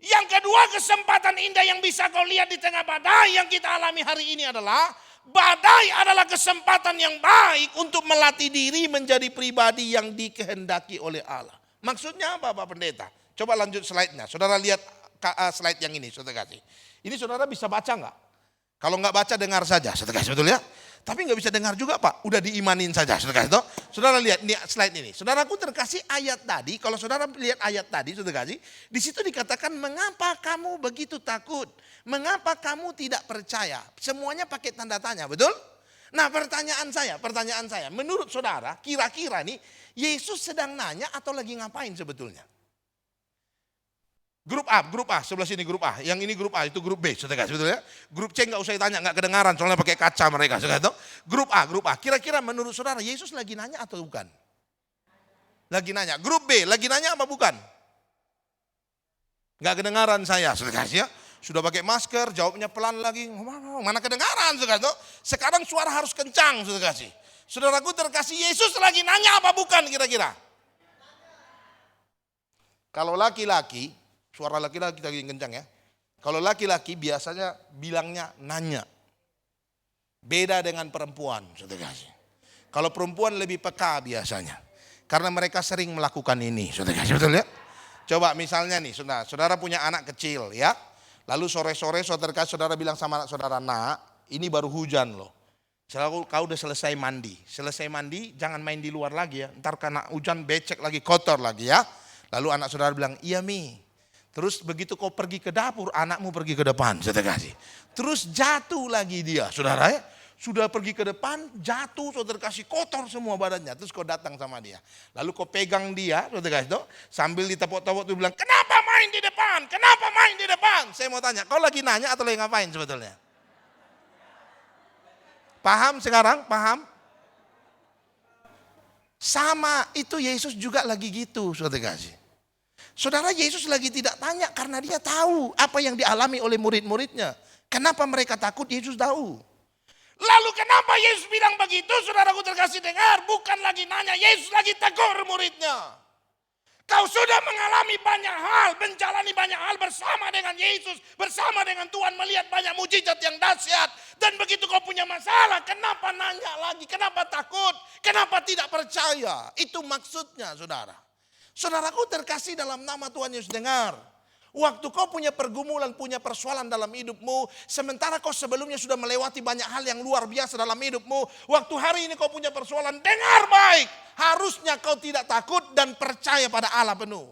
Yang kedua, kesempatan indah yang bisa kau lihat di tengah badai yang kita alami hari ini adalah badai adalah kesempatan yang baik untuk melatih diri menjadi pribadi yang dikehendaki oleh Allah. Maksudnya apa Pak Pendeta? Coba lanjut slide-nya. Saudara lihat slide yang ini, saudara kasih. Ini saudara bisa baca nggak? Kalau nggak baca dengar saja, saudara kasih, betul ya? Tapi nggak bisa dengar juga Pak, udah diimanin saja, saudara kasih. Saudara lihat ini slide ini. Saudaraku terkasih ayat tadi, kalau saudara lihat ayat tadi, saudara kasih, di situ dikatakan mengapa kamu begitu takut? Mengapa kamu tidak percaya? Semuanya pakai tanda tanya, betul? Nah pertanyaan saya, menurut saudara kira-kira nih Yesus sedang nanya atau lagi ngapain sebetulnya? Grup A, sebelah sini grup A. Yang ini grup A, itu grup B, saudara kasih, betul ya? Grup C nggak usah ditanya, nggak kedengaran, soalnya pakai kaca mereka, saudara. Grup A. Kira-kira menurut saudara, Yesus lagi nanya atau bukan? Lagi nanya. Grup B, lagi nanya apa bukan? Nggak kedengaran saya, saudara kasih ya? Sudah pakai masker, jawabnya pelan lagi. Mana kedengaran, saudara? Sekarang suara harus kencang, saudara kasih. Saudaraku terkasih, Yesus lagi nanya apa bukan kira-kira? Kalau laki-laki, suara laki-laki kita kencang ya. Kalau laki-laki biasanya bilangnya nanya. Beda dengan perempuan, saudara kasih. Kalau perempuan lebih peka biasanya. Karena mereka sering melakukan ini, saudara kasih, betul ya? Coba misalnya nih, saudara punya anak kecil ya. Lalu sore-sore saudara bilang sama anak saudara, nak ini baru hujan loh. Selalu kau udah selesai mandi. Selesai mandi jangan main di luar lagi ya. Ntar karena hujan becek lagi, kotor lagi ya. Lalu anak saudara bilang, iya Mi. Terus begitu kau pergi ke dapur, anakmu pergi ke depan, saudara kasih. Terus jatuh lagi dia, saudara ya. Sudah pergi ke depan, jatuh, saudara kasih, kotor semua badannya. Terus kau datang sama dia. Lalu kau pegang dia, saudara kasih, sambil ditepuk-tepuk tuh bilang, kenapa main di depan? Kenapa main di depan? Saya mau tanya, kau lagi nanya atau lagi ngapain sebetulnya? Paham sekarang? Paham? Sama, itu Yesus juga lagi gitu, saudara kasih. Saudara, Yesus lagi tidak tanya karena dia tahu apa yang dialami oleh murid-muridnya. Kenapa mereka takut, Yesus tahu. Lalu kenapa Yesus bilang begitu? Saudaraku terkasih dengar, bukan lagi nanya, Yesus lagi tegur muridnya. Kau sudah mengalami banyak hal, menjalani banyak hal bersama dengan Yesus, bersama dengan Tuhan, melihat banyak mujizat yang dahsyat. Dan begitu kau punya masalah, kenapa nanya lagi? Kenapa takut? Kenapa tidak percaya? Itu maksudnya, saudara. Saudaraku terkasih dalam nama Tuhan Yesus, dengar. Waktu kau punya pergumulan, punya persoalan dalam hidupmu, sementara kau sebelumnya sudah melewati banyak hal yang luar biasa dalam hidupmu, waktu hari ini kau punya persoalan, dengar baik. Harusnya kau tidak takut dan percaya pada Allah penuh.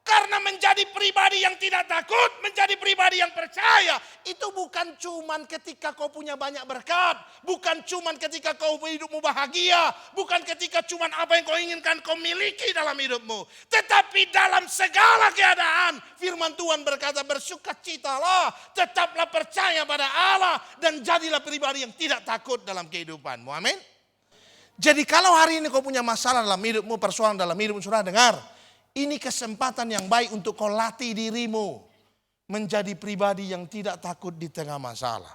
Karena menjadi pribadi yang tidak takut, menjadi pribadi yang percaya, itu bukan cuman ketika kau punya banyak berkat, bukan cuman ketika kau hidupmu bahagia, bukan ketika cuman apa yang kau inginkan kau miliki dalam hidupmu. Tetapi dalam segala keadaan, firman Tuhan berkata, bersukacitalah, tetaplah percaya pada Allah, dan jadilah pribadi yang tidak takut dalam kehidupanmu. Amin. Jadi kalau hari ini kau punya masalah dalam hidupmu, persoalan dalam hidupmu, saudara dengar. Ini kesempatan yang baik untuk kau latih dirimu menjadi pribadi yang tidak takut di tengah masalah.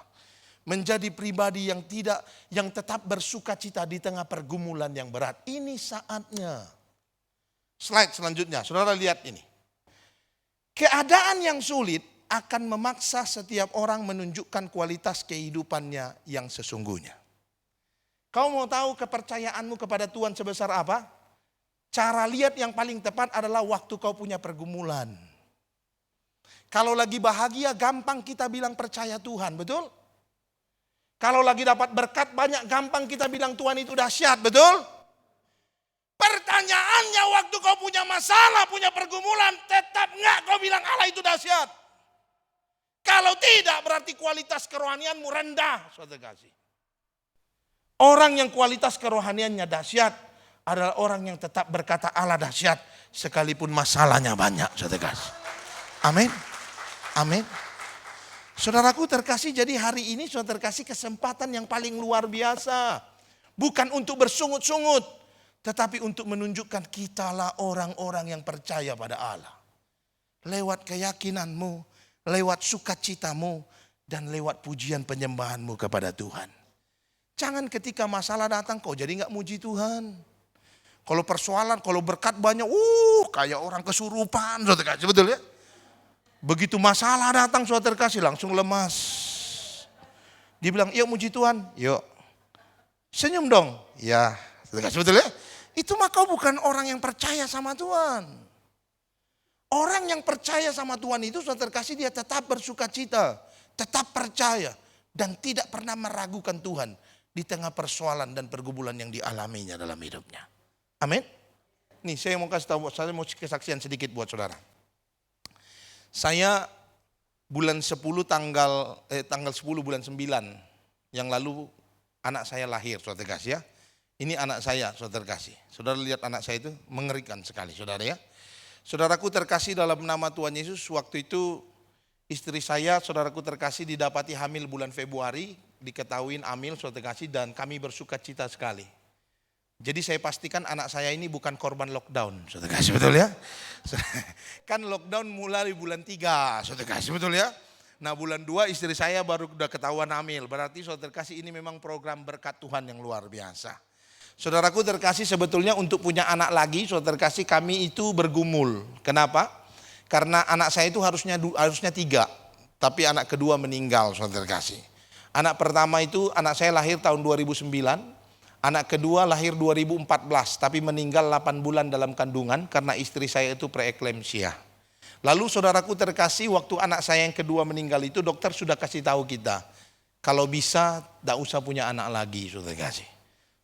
Menjadi pribadi yang tetap bersukacita di tengah pergumulan yang berat. Ini saatnya. Slide selanjutnya, saudara lihat ini. Keadaan yang sulit akan memaksa setiap orang menunjukkan kualitas kehidupannya yang sesungguhnya. Kau mau tahu kepercayaanmu kepada Tuhan sebesar apa? Cara lihat yang paling tepat adalah waktu kau punya pergumulan. Kalau lagi bahagia gampang kita bilang percaya Tuhan, betul? Kalau lagi dapat berkat banyak gampang kita bilang Tuhan itu dahsyat, betul? Pertanyaannya waktu kau punya masalah, punya pergumulan, tetap enggak kau bilang Allah itu dahsyat? Kalau tidak berarti kualitas kerohanianmu rendah, saudara kasih. Orang yang kualitas kerohaniannya dahsyat adalah orang yang tetap berkata Allah dahsyat sekalipun masalahnya banyak, saudara kasih. Amin. Amin. Saudaraku terkasih, jadi hari ini saudara terkasih kesempatan yang paling luar biasa. Bukan untuk bersungut-sungut, tetapi untuk menunjukkan kitalah orang-orang yang percaya pada Allah. Lewat keyakinanmu, lewat sukacitamu, dan lewat pujian penyembahanmu kepada Tuhan. Jangan ketika masalah datang kau jadi gak muji Tuhan. Kalau persoalan, kalau berkat banyak, kayak orang kesurupan, saudara kasih, betul ya? Begitu masalah datang, saudara kasih langsung lemas. Dibilang, yuk muji Tuhan, yuk. Senyum dong, ya, saudara kasih, betul ya? Itu mah kau bukan orang yang percaya sama Tuhan. Orang yang percaya sama Tuhan itu, saudara kasih, dia tetap bersukacita, tetap percaya, dan tidak pernah meragukan Tuhan di tengah persoalan dan pergumulan yang dialaminya dalam hidupnya. Amin. Nih saya mau kasih tahu, saya mau kesaksian sedikit buat saudara. Saya bulan 10 tanggal 10 bulan 9 yang lalu anak saya lahir, saudara kasih ya. Ini anak saya, saudara kasih. Saudara lihat anak saya itu mengerikan sekali, saudara ya. Saudaraku terkasih dalam nama Tuhan Yesus, waktu itu istri saya, saudaraku terkasih, didapati hamil bulan Februari, diketahuin hamil, saudara kasih, dan kami bersukacita sekali. Jadi saya pastikan anak saya ini bukan korban lockdown, saudara kasih, betul ya? Kan lockdown mulai bulan 3, saudara kasih, betul ya? Nah bulan 2 istri saya baru udah ketahuan hamil, berarti saudara kasih ini memang program berkat Tuhan yang luar biasa. Saudaraku terkasih, sebetulnya untuk punya anak lagi, saudara kasih, kami itu bergumul. Kenapa? Karena anak saya itu harusnya 3, tapi anak kedua meninggal, saudara kasih. Anak pertama itu anak saya lahir tahun 2009. Anak kedua lahir 2014, tapi meninggal 8 bulan dalam kandungan karena istri saya itu preeklemsia. Lalu saudaraku terkasih, waktu anak saya yang kedua meninggal itu dokter sudah kasih tahu kita, kalau bisa tidak usah punya anak lagi, saudara kasih.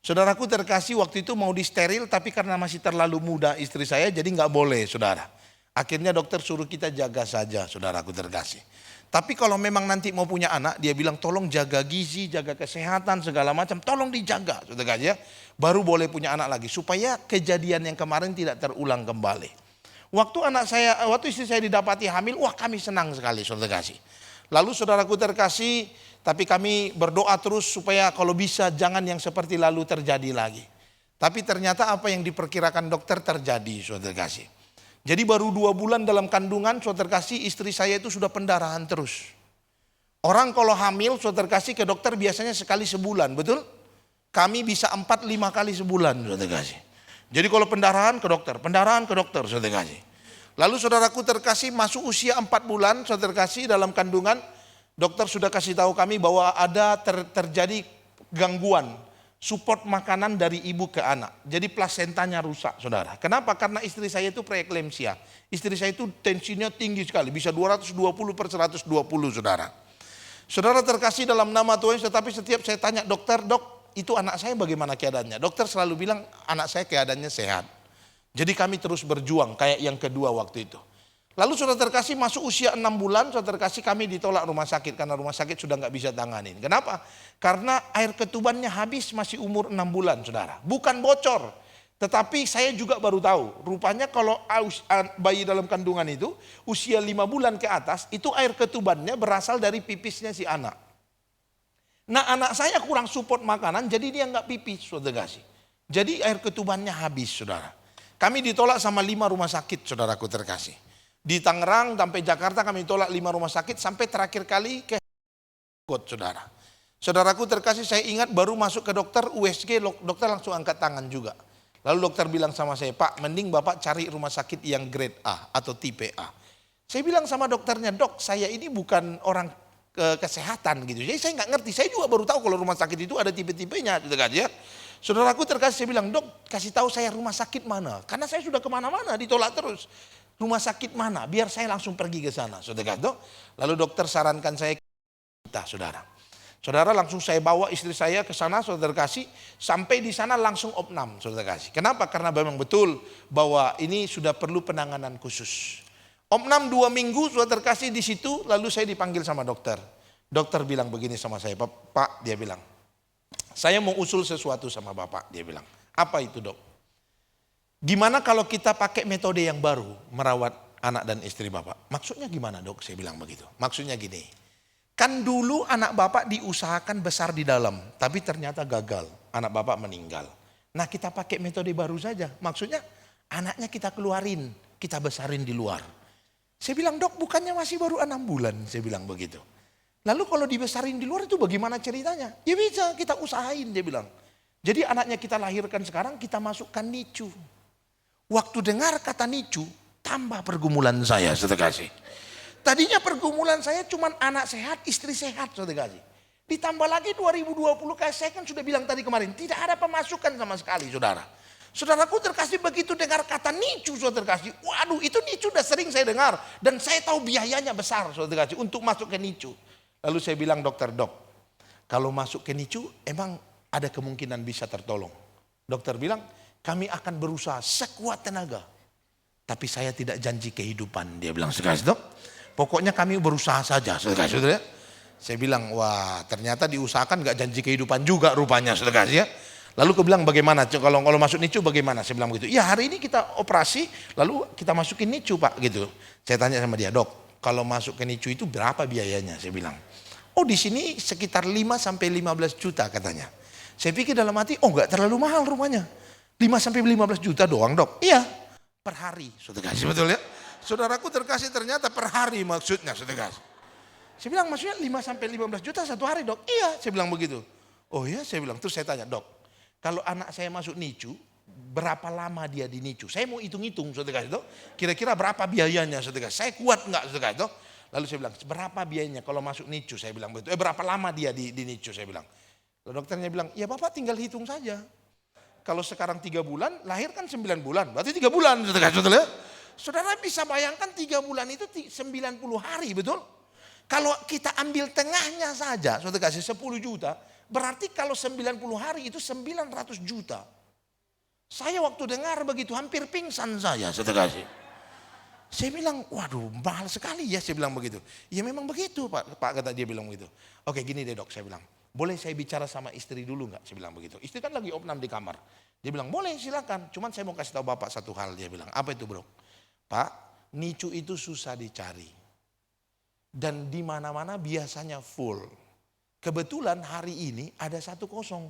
Saudaraku terkasih, waktu itu mau disteril tapi karena masih terlalu muda istri saya jadi nggak boleh, saudara. Akhirnya dokter suruh kita jaga saja, saudaraku terkasih. Tapi kalau memang nanti mau punya anak, dia bilang tolong jaga gizi, jaga kesehatan, segala macam, tolong dijaga, saudara ya. Baru boleh punya anak lagi, supaya kejadian yang kemarin tidak terulang kembali. Waktu istri saya didapati hamil, wah kami senang sekali, saudara kasih. Lalu saudaraku terkasih, tapi kami berdoa terus supaya kalau bisa jangan yang seperti lalu terjadi lagi. Tapi ternyata apa yang diperkirakan dokter terjadi, saudara kasih. Jadi baru 2 bulan dalam kandungan, saudara kasih, istri saya itu sudah pendarahan terus. Orang kalau hamil, saudara kasih, ke dokter biasanya sekali sebulan, betul? Kami bisa 4-5 kali sebulan, saudara kasih. Jadi kalau pendarahan ke dokter, saudara kasih. Lalu saudaraku terkasih, masuk usia 4 bulan, saudara kasih, dalam kandungan, dokter sudah kasih tahu kami bahwa ada terjadi gangguan support makanan dari ibu ke anak. Jadi plasentanya rusak, saudara. Kenapa? Karena istri saya itu preeklemsia. Istri saya itu tensinya tinggi sekali, bisa 220/120, saudara. Saudara terkasih dalam nama Tuhan, tetapi setiap saya tanya dokter, dok, itu anak saya bagaimana keadaannya? Dokter selalu bilang anak saya keadaannya sehat. Jadi kami terus berjuang kayak yang kedua waktu itu. Lalu saudara terkasih masuk usia 6 bulan, saudara terkasih kami ditolak rumah sakit karena rumah sakit sudah nggak bisa tanganin. Kenapa? Karena air ketubannya habis masih umur 6 bulan saudara. Bukan bocor, tetapi saya juga baru tahu. Rupanya kalau bayi dalam kandungan itu usia 5 bulan ke atas itu air ketubannya berasal dari pipisnya si anak. Nah anak saya kurang support makanan jadi dia nggak pipis saudara terkasih. Jadi air ketubannya habis saudara. Kami ditolak sama 5 rumah sakit saudaraku terkasih. Di Tangerang sampai Jakarta kami tolak 5 rumah sakit sampai terakhir kali ke saudara. Saudaraku terkasih saya ingat baru masuk ke dokter USG, dokter langsung angkat tangan juga. Lalu dokter bilang sama saya, Pak mending Bapak cari rumah sakit yang grade A atau tipe A. Saya bilang sama dokternya, dok saya ini bukan orang kesehatan gitu. Jadi saya nggak ngerti, saya juga baru tahu kalau rumah sakit itu ada tipe-tipenya. Gitu kan, ya. Saudaraku terkasih saya bilang, dok kasih tahu saya rumah sakit mana. Karena saya sudah kemana-mana ditolak terus. Rumah sakit mana? Biar saya langsung pergi ke sana. Saudara, lalu dokter sarankan saya kita, saudara. Saudara langsung saya bawa istri saya ke sana, saudara kasih. Sampai di sana langsung opnam, saudara kasih. Kenapa? Karena memang betul bahwa ini sudah perlu penanganan khusus. Opnam 2 minggu, saudara kasih di situ. Lalu saya dipanggil sama dokter. Dokter bilang begini sama saya, Pak dia bilang, saya mau usul sesuatu sama Bapak. Dia bilang, apa itu dok? Gimana kalau kita pakai metode yang baru merawat anak dan istri Bapak? Maksudnya gimana dok? Saya bilang begitu. Maksudnya gini, kan dulu anak Bapak diusahakan besar di dalam, tapi ternyata gagal. Anak Bapak meninggal. Nah kita pakai metode baru saja. Maksudnya anaknya kita keluarin, kita besarin di luar. Saya bilang dok bukannya masih baru 6 bulan? Saya bilang begitu. Lalu kalau dibesarin di luar itu bagaimana ceritanya? Ya bisa kita usahain dia bilang. Jadi anaknya kita lahirkan sekarang kita masukkan NICU. Waktu dengar kata NICU, tambah pergumulan saya, saudara kasih. Tadinya pergumulan saya cuma anak sehat, istri sehat, saudara kasih. Ditambah lagi 2020, kayak saya kan sudah bilang tadi kemarin, tidak ada pemasukan sama sekali, saudara. Saudaraku terkasih begitu dengar kata NICU, saudara kasih. Waduh, itu NICU udah sering saya dengar. Dan saya tahu biayanya besar, saudara kasih, untuk masuk ke NICU. Lalu saya bilang, dokter, dok, kalau masuk ke NICU, emang ada kemungkinan bisa tertolong. Dokter bilang, kami akan berusaha sekuat tenaga. Tapi saya tidak janji kehidupan. Dia bilang, saudara, dok. Pokoknya kami berusaha saja, saudara. Saya bilang, wah ternyata diusahakan gak janji kehidupan juga rupanya, saudara. Ya. Lalu aku bilang, bagaimana? Kalau masuk NICU bagaimana? Saya bilang begitu. Ya hari ini kita operasi, lalu kita masukin NICU pak. Gitu. Saya tanya sama dia, dok, kalau masuk ke NICU itu berapa biayanya? Saya bilang, oh di sini sekitar 5 sampai 15 juta katanya. Saya pikir dalam hati, oh gak terlalu mahal rupanya. 5 sampai 15 juta doang dok. Iya, per hari. Saudara kasih betul ya. Saudaraku terkasih ternyata per hari maksudnya saudara kasih. Saya bilang maksudnya 5 sampai 15 juta satu hari dok. Iya, saya bilang begitu. Oh iya, saya bilang. Terus saya tanya, dok, kalau anak saya masuk NICU, berapa lama dia di NICU? Saya mau hitung-hitung saudara kasih dok. Kira-kira berapa biayanya saudara kasih? Saya kuat enggak saudara kasih dok? Lalu saya bilang, berapa biayanya kalau masuk NICU? Saya bilang begitu. Berapa lama dia di NICU? Saya bilang. Lalu dokternya bilang, ya bapak tinggal hitung saja. Kalau sekarang 3 bulan, lahir kan 9 bulan. Berarti 3 bulan. Saudara, saudara bisa bayangkan 3 bulan itu 90 hari, betul? Kalau kita ambil tengahnya saja, saudara kasih 10 juta. Berarti kalau 90 hari itu 900 juta. Saya waktu dengar begitu hampir pingsan saya, saudara kasih. Saya bilang, waduh mahal sekali ya, saya bilang begitu. Ya memang begitu pak kata dia bilang begitu. Oke gini deh dok, saya bilang. Boleh saya bicara sama istri dulu nggak? Saya bilang begitu. Istri kan lagi opnam di kamar. Dia bilang boleh silakan. Cuman saya mau kasih tahu bapak satu hal. Dia bilang apa itu bro? Pak, NICU itu susah dicari. Dan di mana-mana biasanya full. Kebetulan hari ini ada 1 kosong.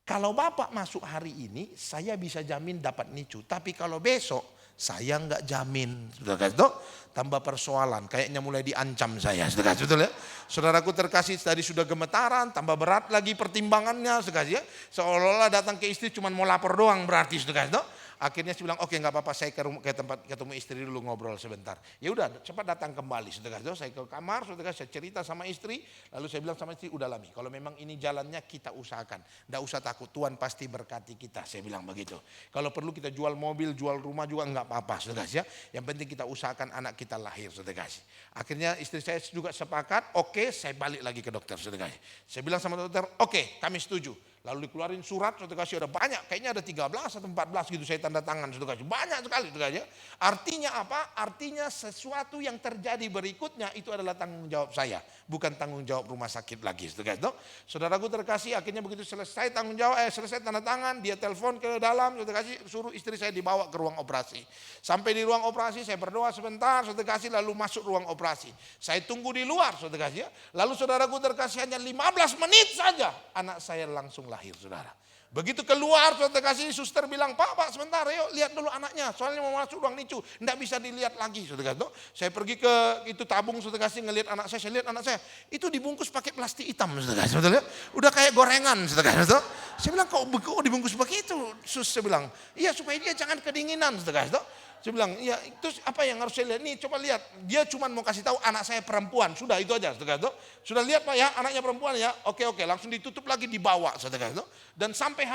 Kalau bapak masuk hari ini, saya bisa jamin dapat NICU. Tapi kalau besok, saya nggak jamin. Sudah kasih dok, tambah persoalan. Kayaknya mulai diancam saya. Sudah kasih betul ya. Saudaraku terkasih tadi sudah gemetaran, tambah berat lagi pertimbangannya. Sudah kasih ya. Seolah-olah datang ke istri cuma mau lapor doang berarti. Sudah kasih dok. Akhirnya saya bilang, oke nggak apa-apa, saya ke tempat ketemu istri dulu ngobrol sebentar. Ya udah, cepat datang kembali. Sudah kasih, saya ke kamar, sudah kasih, saya cerita sama istri. Lalu saya bilang sama istri, udah Lami, kalau memang ini jalannya kita usahakan. Nggak usah takut, Tuhan pasti berkati kita. Saya bilang begitu. Kalau perlu kita jual mobil, jual rumah juga nggak apa-apa, sudah kasih ya. Yang penting kita usahakan anak kita lahir, sudah kasih. Akhirnya istri saya juga sepakat, oke, saya balik lagi ke dokter, sudah kasih. Saya bilang sama dokter, oke, kami setuju. Lalu dikeluarin surat, saudara kasih ada banyak, kayaknya ada 13 atau 14 gitu saya tanda tangan, saudara kasih. Banyak sekali, saudara kasih. Artinya apa? Artinya sesuatu yang terjadi berikutnya itu adalah tanggung jawab saya, bukan tanggung jawab rumah sakit lagi, saudara kasih. Saudaraku terkasih, akhirnya begitu selesai tanggung jawab, selesai tanda tangan, dia telepon ke dalam, saudara kasih, suruh istri saya dibawa ke ruang operasi. Sampai di ruang operasi, saya berdoa sebentar, saudara kasih, lalu masuk ruang operasi. Saya tunggu di luar, saudara kasih. Lalu saudaraku terkasih, hanya 15 menit saja, anak saya langsung lahir, saudara. Begitu keluar, saudara kasih, suster bilang, Pak, sebentar, yuk lihat dulu anaknya, soalnya mau masuk ruang NICU, enggak bisa dilihat lagi, saudara kasih. Saya pergi ke itu tabung, saudara kasih, ngelihat anak saya lihat anak saya, itu dibungkus pakai plastik hitam, saudara kasih, saudara lihat, udah kayak gorengan, saudara kasih. Saya bilang, kok dibungkus begitu? Saya bilang, iya supaya dia jangan kedinginan, saudara kasih. Saya bilang, ya itu apa yang harus saya lihat? Nih coba lihat, dia cuma mau kasih tahu anak saya perempuan, sudah itu aja, saudara. Sudah lihat Pak ya, anaknya perempuan ya, oke, langsung ditutup lagi, dibawa, saudara. Dan sampai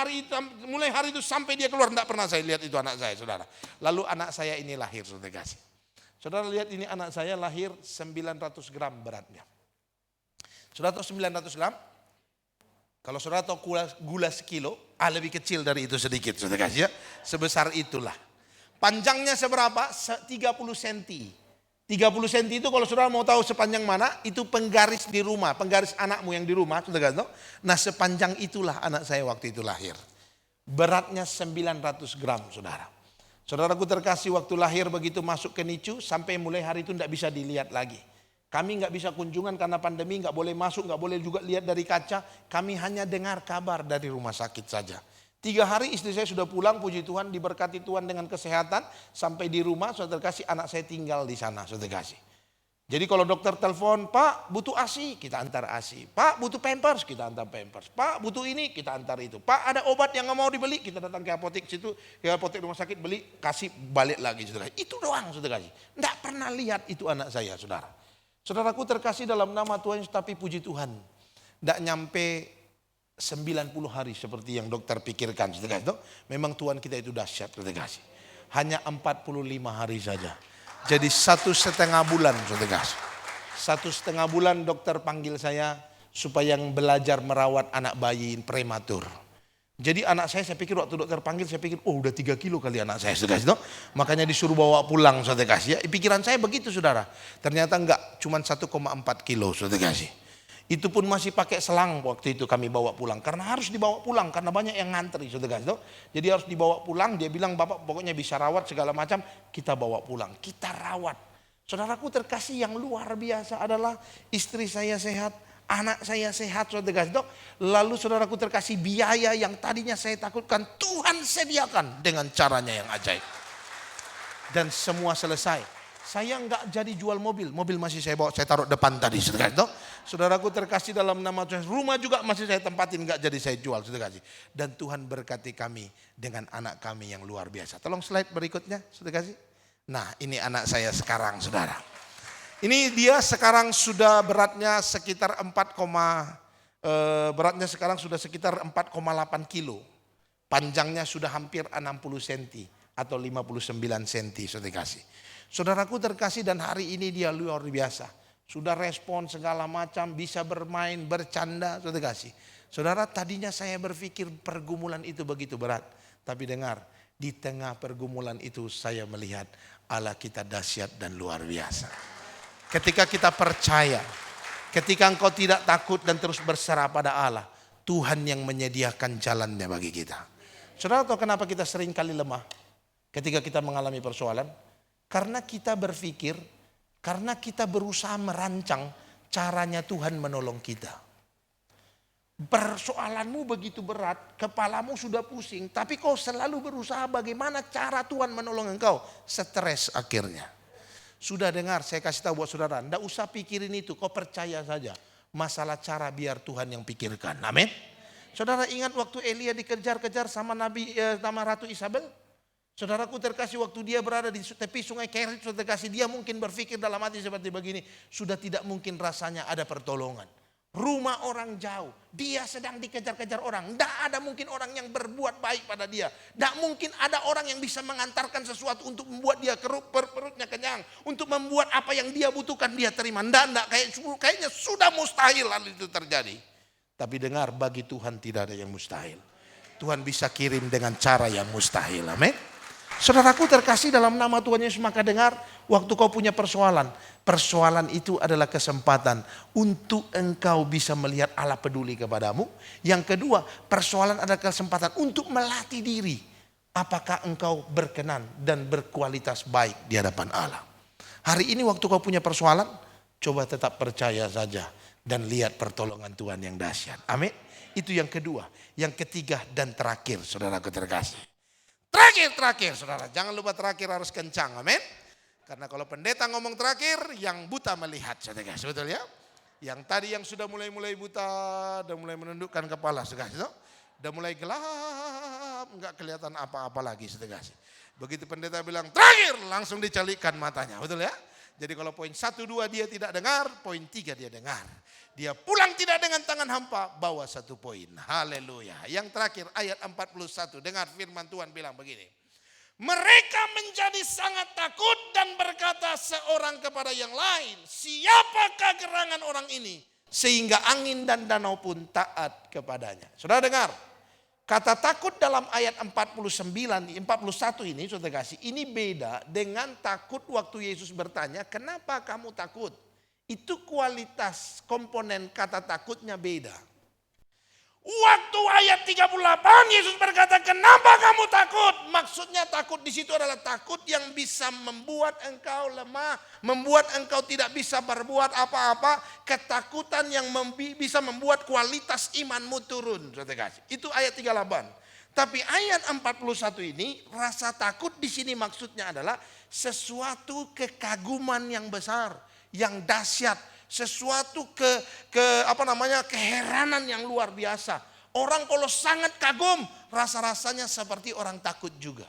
mulai hari itu sampai dia keluar, tidak pernah saya lihat itu anak saya, saudara. Lalu anak saya ini lahir, saudara kasih. Saudara lihat ini anak saya lahir 900 gram beratnya. Saudara tahu 900 gram? Kalau saudara tahu gula sekilo, lebih kecil dari itu sedikit, saudara kasih ya. Sebesar itulah. Panjangnya seberapa? 30 cm. 30 cm itu kalau saudara mau tahu sepanjang mana, itu penggaris di rumah, penggaris anakmu yang di rumah, saudara tahu? Nah sepanjang itulah anak saya waktu itu lahir. Beratnya 900 gram, saudara. Saudaraku terkasih, waktu lahir begitu masuk ke NICU, sampai mulai hari itu tidak bisa dilihat lagi. Kami nggak bisa kunjungan karena pandemi, nggak boleh masuk, nggak boleh juga lihat dari kaca. Kami hanya dengar kabar dari rumah sakit saja. 3 hari istri saya sudah pulang, puji Tuhan, diberkati Tuhan dengan kesehatan. Sampai di rumah, saudara kasih, anak saya tinggal di sana, saudara kasih. Jadi kalau dokter telepon, Pak butuh ASI, kita antar ASI. Pak butuh pampers, kita antar pampers. Pak butuh ini, kita antar itu. Pak ada obat yang nggak mau dibeli, kita datang ke apotek situ, ke apotek rumah sakit beli, kasih balik lagi, saudara. Itu doang, saudara kasih. Nggak pernah lihat itu anak saya, saudara. Saudaraku terkasih dalam nama Tuhan, tapi puji Tuhan, nggak nyampe 90 hari seperti yang dokter pikirkan, saudara kasih. Memang Tuhan kita itu dahsyat, saudara kasih. Hanya 45 hari saja. Jadi 1,5 bulan, saudara kasih. 1,5 bulan dokter panggil saya supaya belajar merawat anak bayi prematur. Jadi anak saya pikir waktu dokter panggil, saya pikir, oh udah 3 kilo kali anak saya, saudara kasih. Makanya disuruh bawa pulang, saudara kasih. Ya, pikiran saya begitu, saudara. Ternyata enggak, cuma 1,4 kilo, saudara kasih. Itu pun masih pakai selang waktu itu kami bawa pulang. Karena harus dibawa pulang, karena banyak yang ngantri, saudara kasih. Jadi harus dibawa pulang, dia bilang, Bapak pokoknya bisa rawat segala macam, kita bawa pulang. Kita rawat. Saudaraku terkasih, yang luar biasa adalah istri saya sehat, anak saya sehat, saudara kasih. Lalu saudaraku terkasih, biaya yang tadinya saya takutkan, Tuhan sediakan dengan caranya yang ajaib. Dan semua selesai. Saya enggak jadi jual mobil masih saya bawa, saya taruh depan tadi, saudara kasih. Saudaraku terkasih dalam nama Tuhan, rumah juga masih saya tempatin, enggak jadi saya jual, saudara kasih. Dan Tuhan berkati kami dengan anak kami yang luar biasa. Tolong slide berikutnya, saudara kasih. Nah ini anak saya sekarang, saudara. Ini dia sekarang sudah beratnya sekitar 4,8 kilo. Panjangnya sudah hampir 60 cm atau 59 cm, saudara kasih. Saudaraku terkasih, dan hari ini dia luar biasa. Sudah respon segala macam, bisa bermain, bercanda, saudara kasih. Saudara, tadinya saya berpikir pergumulan itu begitu berat. Tapi dengar, di tengah pergumulan itu saya melihat Allah kita dahsyat dan luar biasa. Ketika kita percaya, ketika engkau tidak takut dan terus berserah pada Allah, Tuhan yang menyediakan jalannya bagi kita. Saudara tahu kenapa kita sering kali lemah ketika kita mengalami persoalan? Karena kita berpikir, karena kita berusaha merancang caranya Tuhan menolong kita. Persoalanmu begitu berat, kepalamu sudah pusing, tapi kau selalu berusaha bagaimana cara Tuhan menolong engkau. Stres akhirnya. Sudah dengar, saya kasih tahu buat saudara, enggak usah pikirin itu, kau percaya saja. Masalah cara biar Tuhan yang pikirkan. Amin. Saudara ingat waktu Elia dikejar-kejar sama Ratu Isabel? Saudaraku terkasih, waktu dia berada di tepi sungai Kerit, saudara kasih, dia mungkin berpikir dalam hati seperti begini, sudah tidak mungkin rasanya ada pertolongan. Rumah orang jauh, dia sedang dikejar-kejar orang, tidak ada mungkin orang yang berbuat baik pada dia. Tidak mungkin ada orang yang bisa mengantarkan sesuatu untuk membuat dia perutnya kenyang, untuk membuat apa yang dia butuhkan dia terima. Tidak, kayaknya sudah mustahil hal itu terjadi. Tapi dengar, bagi Tuhan tidak ada yang mustahil. Tuhan bisa kirim dengan cara yang mustahil. Amin. Saudaraku terkasih dalam nama Tuhan Yesus, maka dengar, waktu kau punya persoalan, persoalan itu adalah kesempatan untuk engkau bisa melihat Allah peduli kepadamu. Yang kedua, persoalan adalah kesempatan untuk melatih diri. Apakah engkau berkenan dan berkualitas baik di hadapan Allah. Hari ini waktu kau punya persoalan, coba tetap percaya saja dan lihat pertolongan Tuhan yang dahsyat. Amin. Itu yang kedua. Yang ketiga dan terakhir, saudaraku terkasih. Terakhir, saudara. Jangan lupa terakhir harus kencang, amin. Karena kalau pendeta ngomong terakhir, yang buta melihat, saudara. Betul ya? Yang tadi yang sudah mulai buta, dan mulai menundukkan kepala, saudara. Udah mulai gelap, nggak kelihatan apa-apa lagi, saudara. Begitu pendeta bilang terakhir, langsung dicalikkan matanya, betul ya? Jadi kalau poin 1, 2 dia tidak dengar, poin 3 dia dengar. Dia pulang tidak dengan tangan hampa, bawa 1 poin. Haleluya. Yang terakhir ayat 41, dengar firman Tuhan bilang begini. Mereka menjadi sangat takut dan berkata seorang kepada yang lain, siapakah gerangan orang ini? Sehingga angin dan danau pun taat kepadanya. Saudara dengar, kata takut dalam ayat 41 ini, saudara kasih, ini beda dengan takut waktu Yesus bertanya, kenapa kamu takut? Itu kualitas komponen kata takutnya beda. Waktu ayat 38 Yesus berkata, kenapa kamu takut? Maksudnya takut di situ adalah takut yang bisa membuat engkau lemah, membuat engkau tidak bisa berbuat apa-apa, ketakutan yang bisa membuat kualitas imanmu turun. Itu ayat 38. Tapi ayat 41 ini, rasa takut di sini maksudnya adalah sesuatu kekaguman yang besar, yang dahsyat, sesuatu keheranan yang luar biasa. Orang kalau sangat kagum, rasa-rasanya seperti orang takut juga.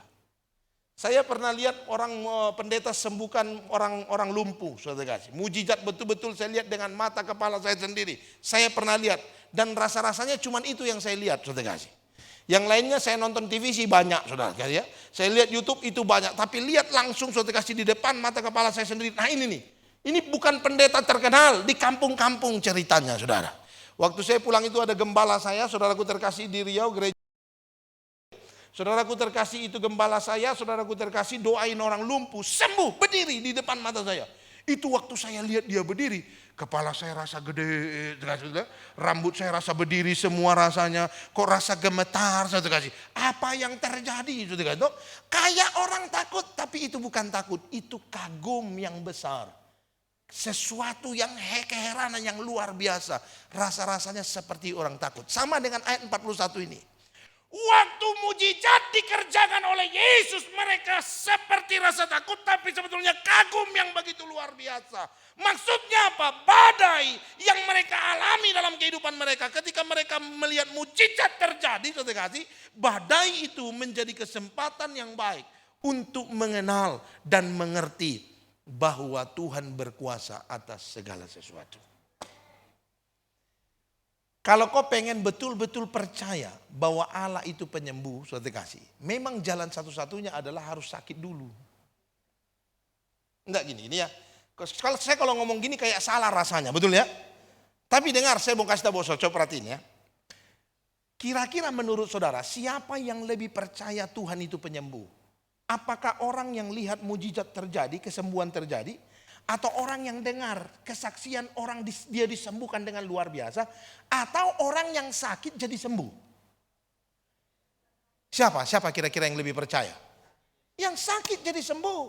Saya pernah lihat orang pendeta sembuhkan orang lumpuh, saudara kasih. Mujizat betul-betul saya lihat dengan mata kepala saya sendiri. Saya pernah lihat dan rasa-rasanya cuma itu yang saya lihat, saudara kasih. Yang lainnya saya nonton TV sih banyak, saudara kasih ya. Saya lihat YouTube itu banyak, tapi lihat langsung, saudara kasih, di depan mata kepala saya sendiri. Nah ini nih. Ini bukan pendeta terkenal, di kampung-kampung ceritanya, saudara. Waktu saya pulang itu ada gembala saya, saudaraku terkasih di Riau, gereja. Saudaraku terkasih itu gembala saya, saudaraku terkasih doain orang lumpuh, sembuh, berdiri di depan mata saya. Itu waktu saya lihat dia berdiri, kepala saya rasa gede, rambut saya rasa berdiri semua rasanya, kok rasa gemetar, saudara kasih. Apa yang terjadi, saudara? Kayak orang takut, tapi itu bukan takut, itu kagum yang besar. Sesuatu yang keheranan yang luar biasa. Rasa-rasanya seperti orang takut. Sama dengan ayat 41 ini. Waktu mujizat dikerjakan oleh Yesus, mereka seperti rasa takut, tapi sebetulnya kagum yang begitu luar biasa. Maksudnya apa? Badai yang mereka alami dalam kehidupan mereka. Ketika mereka melihat mujizat terjadi, badai itu menjadi kesempatan yang baik untuk mengenal dan mengerti bahwa Tuhan berkuasa atas segala sesuatu. Kalau kau pengen betul-betul percaya bahwa Allah itu penyembuh, saudara kasih, memang jalan satu-satunya adalah harus sakit dulu. Enggak gini, ini ya. Kalau ngomong gini kayak salah rasanya, betul ya? Tapi dengar, saya mau kasih tahu, coba perhatiin ya. Kira-kira menurut saudara, siapa yang lebih percaya Tuhan itu penyembuh? Apakah orang yang lihat mujizat terjadi, kesembuhan terjadi, atau orang yang dengar kesaksian orang dia disembuhkan dengan luar biasa, atau orang yang sakit jadi sembuh? Siapa kira-kira yang lebih percaya? Yang sakit jadi sembuh.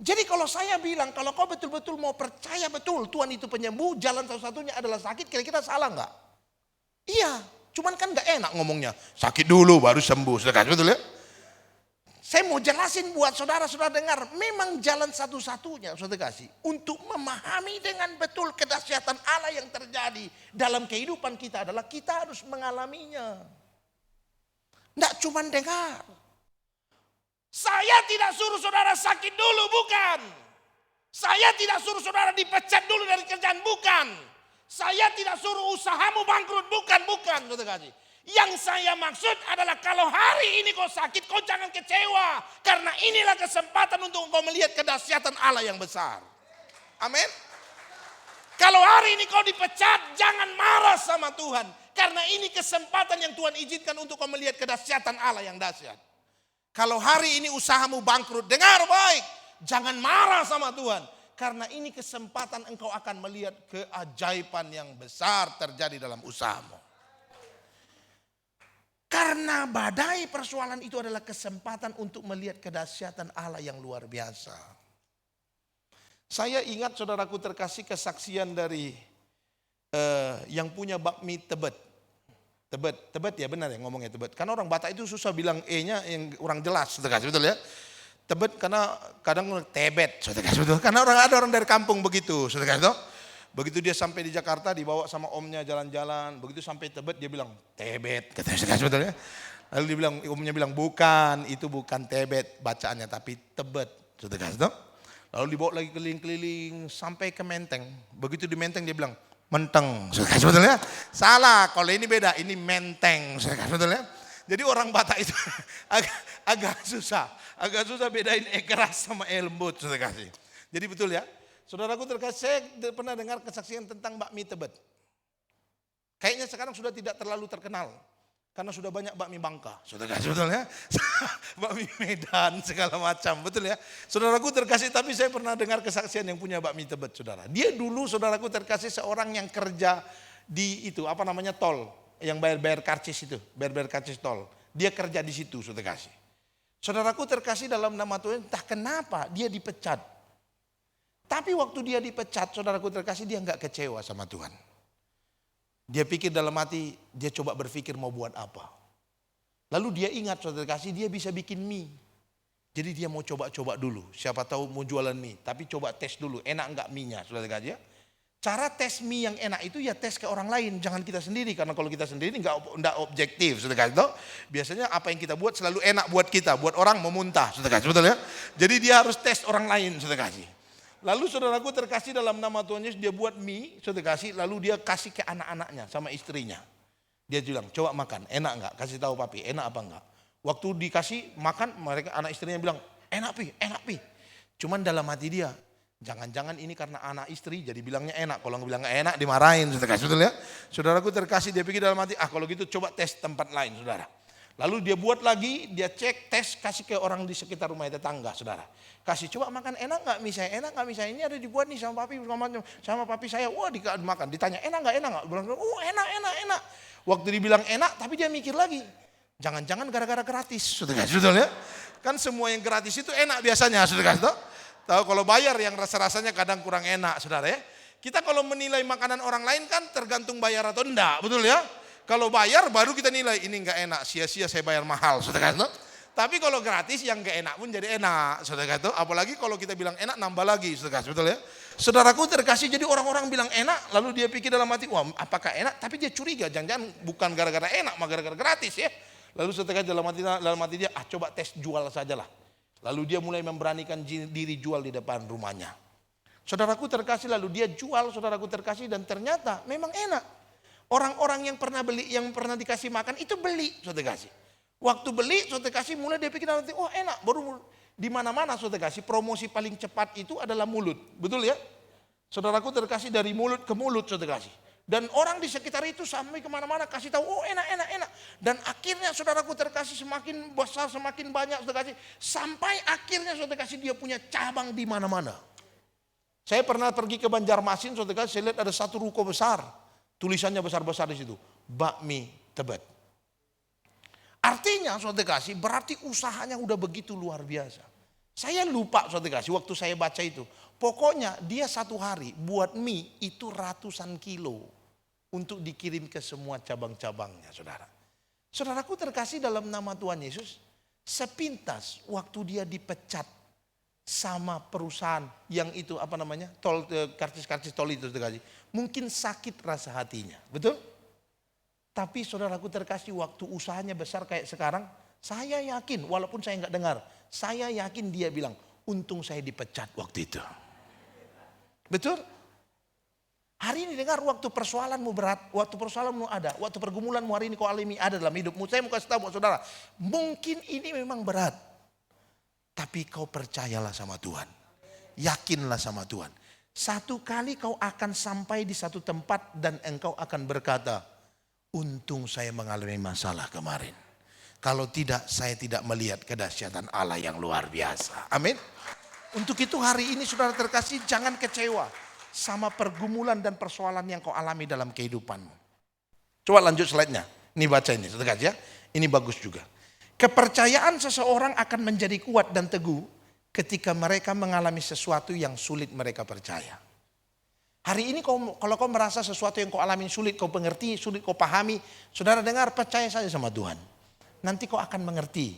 Jadi kalau saya bilang, kalau kau betul-betul mau percaya betul Tuhan itu penyembuh, jalan satu-satunya adalah sakit, kira-kira salah enggak? Iya, cuman kan enggak enak ngomongnya. Sakit dulu baru sembuh, betul ya? Saya mau jelasin buat saudara-saudara dengar, memang jalan satu-satunya, saudara kasih, untuk memahami dengan betul kedahsyatan Allah yang terjadi dalam kehidupan kita adalah kita harus mengalaminya. Tidak cuma dengar. Saya tidak suruh saudara sakit dulu, bukan. Saya tidak suruh saudara dipecat dulu dari kerjaan, bukan. Saya tidak suruh usahamu bangkrut, bukan, saudara kasih. Yang saya maksud adalah kalau hari ini kau sakit, kau jangan kecewa. Karena inilah kesempatan untuk kau melihat kedahsyatan Allah yang besar. Amin. Kalau hari ini kau dipecat, jangan marah sama Tuhan. Karena ini kesempatan yang Tuhan izinkan untuk kau melihat kedahsyatan Allah yang dahsyat. Kalau hari ini usahamu bangkrut, dengar baik. Jangan marah sama Tuhan. Karena ini kesempatan engkau akan melihat keajaiban yang besar terjadi dalam usahamu. Karena badai persoalan itu adalah kesempatan untuk melihat kedahsyatan Allah yang luar biasa. Saya ingat saudaraku terkasih kesaksian dari yang punya bakmi Tebet. Tebet ya benar ya ngomongnya Tebet. Karena orang Batak itu susah bilang E-nya yang kurang jelas, betul ya. Tebet karena kadang Tebet, betul. Karena ada orang dari kampung begitu, betul. Begitu dia sampai di Jakarta dibawa sama omnya jalan-jalan, begitu sampai Tebet dia bilang Tebet, katanya betul ya. Lalu dia bilang, omnya bilang bukan, itu bukan Tebet bacaannya tapi Tebet, betul. Lalu dibawa lagi keliling-keliling sampai ke Menteng. Begitu di Menteng dia bilang Menteng, sebetulnya salah. Kalau ini beda, ini Menteng, sebetulnya. Jadi orang Batak itu agak susah bedain keras sama lembut, saudara kasih. Jadi betul ya, saudaraku terkasih, saya pernah dengar kesaksian tentang bakmi Tebet. Kayaknya sekarang sudah tidak terlalu terkenal. Karena sudah banyak bakmi Bangka, saudara kasih, betul ya. Bakmi Medan, segala macam, betul ya. Saudaraku terkasih, tapi saya pernah dengar kesaksian yang punya bakmi Tebet, saudara. Dia dulu, saudaraku terkasih, seorang yang kerja di itu, apa namanya, tol. Yang bayar karcis itu, bayar karcis tol. Dia kerja di situ, saudara kasih. Saudaraku terkasih dalam nama Tuhan, entah kenapa dia dipecat. Tapi waktu dia dipecat, saudaraku terkasih, dia enggak kecewa sama Tuhan. Dia pikir dalam hati, dia coba berpikir mau buat apa. Lalu dia ingat, saudara kasih, dia bisa bikin mie. Jadi dia mau coba-coba dulu. Siapa tahu mau jualan mie, tapi coba tes dulu, enak enggak mie-nya, saudara kasih ya. Cara tes mie yang enak itu ya tes ke orang lain, jangan kita sendiri. Karena kalau kita sendiri enggak objektif, saudara kasih. Biasanya apa yang kita buat selalu enak buat kita, buat orang mau muntah, saudara kasih, betul ya. Jadi dia harus tes orang lain, saudara kasih. Lalu saudaraku terkasih dalam nama Tuhan Yesus, dia buat mie, saudara kasih, lalu dia kasih ke anak-anaknya sama istrinya. Dia bilang, coba makan, enak enggak? Kasih tahu papi, enak apa enggak? Waktu dikasih makan, mereka anak istrinya bilang, enak pi. Cuman dalam hati dia, jangan-jangan ini karena anak istri jadi bilangnya enak. Kalau bilang enggak enak dimarahin, saudara kasih, betul ya. Saudaraku terkasih, dia pikir dalam hati, kalau gitu coba tes tempat lain, saudara. Lalu dia buat lagi, dia cek, tes, kasih ke orang di sekitar rumah tetangga, saudara. Kasih, coba makan, enak gak misalnya? Enak gak misalnya? Ini ada dibuat nih sama papi saya. Wah dimakan, ditanya enak gak? Bilang, oh enak. Waktu dibilang enak, tapi dia mikir lagi. Jangan-jangan gara-gara gratis, saudara. Betul ya? Kan semua yang gratis itu enak biasanya, saudara. Tahu kalau bayar yang rasa-rasanya kadang kurang enak, saudara ya. Kita kalau menilai makanan orang lain kan tergantung bayar atau enggak, betul ya? Kalau bayar baru kita nilai, ini enggak enak, sia-sia saya bayar mahal, saudara. Tapi kalau gratis yang enggak enak pun jadi enak, saudara. Apalagi kalau kita bilang enak nambah lagi, saudara. Betul ya? Saudaraku terkasih, jadi orang-orang bilang enak, lalu dia pikir dalam hati, wah apakah enak? Tapi dia curiga, jangan-jangan bukan gara-gara enak, mah gara-gara gratis ya. Lalu saudara dalam hati dia, coba tes jual sajalah. Lalu dia mulai memberanikan diri jual di depan rumahnya. Saudaraku terkasih, lalu dia jual, saudaraku terkasih, dan ternyata memang enak. Orang-orang yang pernah beli, yang pernah dikasih makan itu beli, saudara kasih. Waktu beli, saudara kasih mulai dia pikir nanti, oh enak, baru di mana-mana saudara kasih. Promosi paling cepat itu adalah mulut, betul ya? Saudaraku terkasih, dari mulut ke mulut, saudara kasih. Dan orang di sekitar itu sampai kemana-mana kasih tahu, oh enak. Dan akhirnya saudaraku terkasih semakin besar, semakin banyak, saudara kasih. Sampai akhirnya saudara kasih dia punya cabang di mana-mana. Saya pernah pergi ke Banjarmasin, saudara kasih, saya lihat ada satu ruko besar. Tulisannya besar-besar di situ, bakmi Tebet. Artinya saudara kasih, berarti usahanya udah begitu luar biasa. Saya lupa saudara kasih, waktu saya baca itu. Pokoknya dia satu hari buat mie itu ratusan kilo untuk dikirim ke semua cabang-cabangnya, saudara. Saudaraku terkasih dalam nama Tuhan Yesus, sepintas waktu dia dipecat sama perusahaan yang itu apa namanya, tol, karcis tol itu saudara kasih. Mungkin sakit rasa hatinya, betul? Tapi saudaraku terkasih, waktu usahanya besar kayak sekarang, saya yakin, walaupun saya nggak dengar, saya yakin dia bilang, untung saya dipecat waktu itu. Betul? Hari ini dengar, waktu persoalanmu berat, waktu persoalanmu ada, waktu pergumulanmu hari ini kau alami ada dalam hidupmu. Saya mau kasih tahu buat saudara, mungkin ini memang berat, tapi kau percayalah sama Tuhan, yakinlah sama Tuhan. Satu kali kau akan sampai di satu tempat dan engkau akan berkata, untung saya mengalami masalah kemarin. Kalau tidak, saya tidak melihat kedahsyatan Allah yang luar biasa. Amin. Untuk itu hari ini saudara terkasih, jangan kecewa sama pergumulan dan persoalan yang kau alami dalam kehidupanmu. Coba lanjut slide-nya. Ini baca ini, saudara ya. Ini bagus juga. Kepercayaan seseorang akan menjadi kuat dan teguh ketika mereka mengalami sesuatu yang sulit mereka percaya. Hari ini kalau kau merasa sesuatu yang kau alami sulit kau mengerti, sulit kau pahami, saudara dengar, percaya saja sama Tuhan. Nanti kau akan mengerti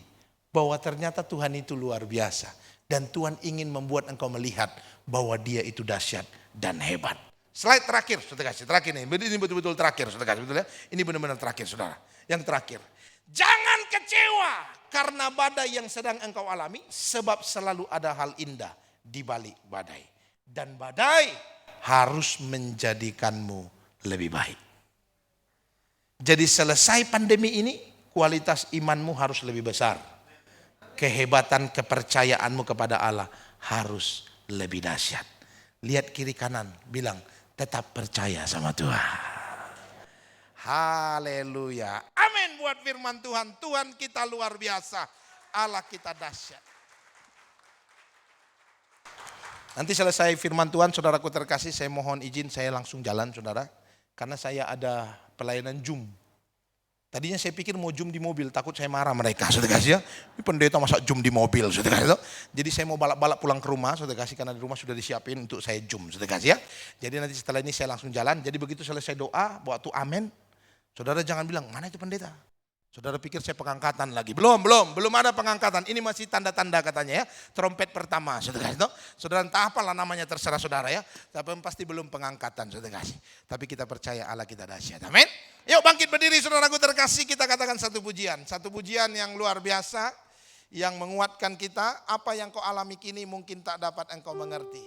bahwa ternyata Tuhan itu luar biasa. Dan Tuhan ingin membuat engkau melihat bahwa Dia itu dahsyat dan hebat. Slide terakhir, saudara kasih. Terakhir nih, ini betul-betul terakhir, saudara kasih. Betul ya? Ini benar-benar terakhir, saudara. Yang terakhir. Jangan kecewa karena badai yang sedang engkau alami. Sebab selalu ada hal indah di balik badai. Dan badai harus menjadikanmu lebih baik. Jadi selesai pandemi ini, kualitas imanmu harus lebih besar. Kehebatan kepercayaanmu kepada Allah harus lebih dahsyat. Lihat kiri kanan, bilang tetap percaya sama Tuhan. Haleluya. Amin buat firman Tuhan. Tuhan kita luar biasa. Allah kita dahsyat. Nanti selesai firman Tuhan, saudaraku terkasih, saya mohon izin saya langsung jalan, saudara. Karena saya ada pelayanan Zoom. Tadinya saya pikir mau Zoom di mobil, takut saya marah mereka, saudara kasih ya. Ini pendeta masa Zoom di mobil, saudara kasih. Jadi saya mau balap-balap pulang ke rumah, saudara kasih, karena di rumah sudah disiapin untuk saya Zoom, saudara kasih ya. Jadi nanti setelah ini saya langsung jalan. Jadi begitu selesai doa, waktu amin, saudara jangan bilang, mana itu pendeta? Saudara pikir saya pengangkatan lagi. Belum ada pengangkatan. Ini masih tanda-tanda katanya ya. Trompet pertama, saudara kasih. Saudara entah apalah namanya terserah saudara ya. Tapi pasti belum pengangkatan, saudara kasih. Tapi kita percaya Allah kita dahsyat. Amin. Yuk bangkit berdiri saudaraku terkasih, kita katakan satu pujian. Satu pujian yang luar biasa, yang menguatkan kita. Apa yang kau alami kini mungkin tak dapat engkau mengerti.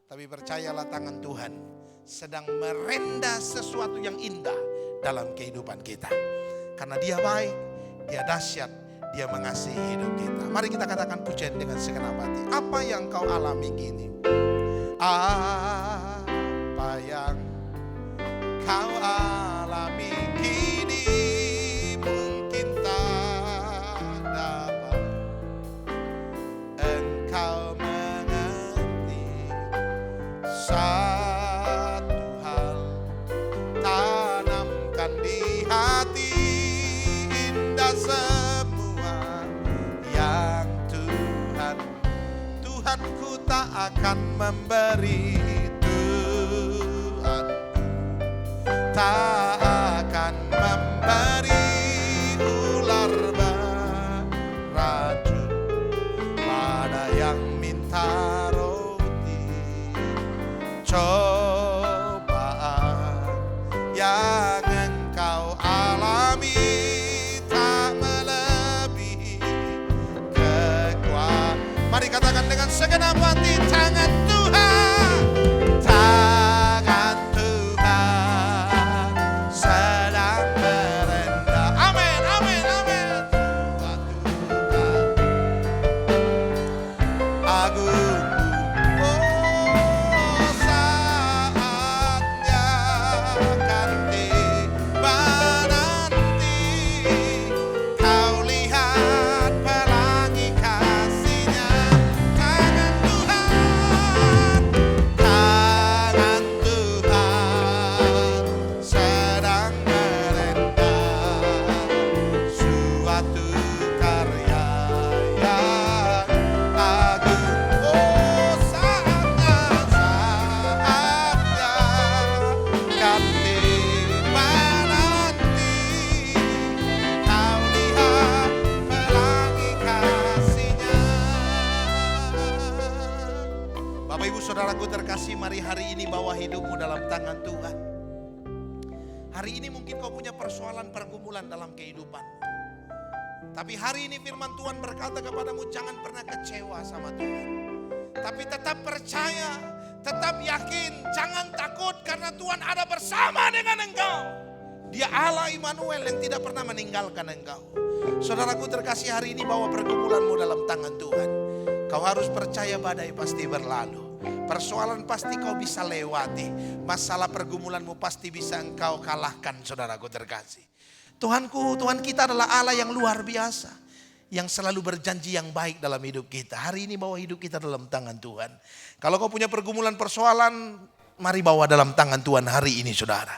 Tapi percayalah tangan Tuhan sedang merenda sesuatu yang indah dalam kehidupan kita. Karena Dia baik, Dia dahsyat, Dia mengasihi hidup kita. Mari kita katakan pujian dengan segenap hati. Apa yang kau alami kini? Apa yang kau alami kini mungkin tak dapat engkau mengerti. Satu hal tanamkan di hati, indah semua yang Tuhanku tak akan memberi. Tak akan memberi ular beracun pada yang minta roti. Cobaan yang engkau alami tak melebihi kekuatan. Mari katakan dengan segenap hati, tangan Tuhan, tangan Tuhan sedang merendah. Amin, amin, amin. Tuhan agung. Oh, saatnya akan tiba nanti. Kau lihat pelangi kasih-Nya. Tangan Tuhan, tangan Tuhan sedang merendah suatu karya yang agung. Oh, saatnya kan tiba nanti. Kau lihat pelangi kasih-Nya. Bapak Ibu Saudaraku terkasih, mari hari ini bawa hidupmu dalam tangan Tuhan. Hari ini mungkin kau punya persoalan pergumulan dalam kehidupan. Tapi hari ini firman Tuhan berkata kepadamu, jangan pernah kecewa sama Tuhan. Tapi tetap percaya, tetap yakin, jangan takut karena Tuhan ada bersama dengan engkau. Dia Allah Immanuel yang tidak pernah meninggalkan engkau. Saudaraku terkasih, hari ini bawa pergumulanmu dalam tangan Tuhan. Kau harus percaya badai pasti berlalu. Persoalan pasti kau bisa lewati. Masalah pergumulanmu pasti bisa engkau kalahkan, saudaraku terkasih. Tuhanku, Tuhan kita adalah Allah yang luar biasa, yang selalu berjanji yang baik dalam hidup kita. Hari ini bawa hidup kita dalam tangan Tuhan. Kalau kau punya pergumulan, persoalan, mari bawa dalam tangan Tuhan hari ini, saudara.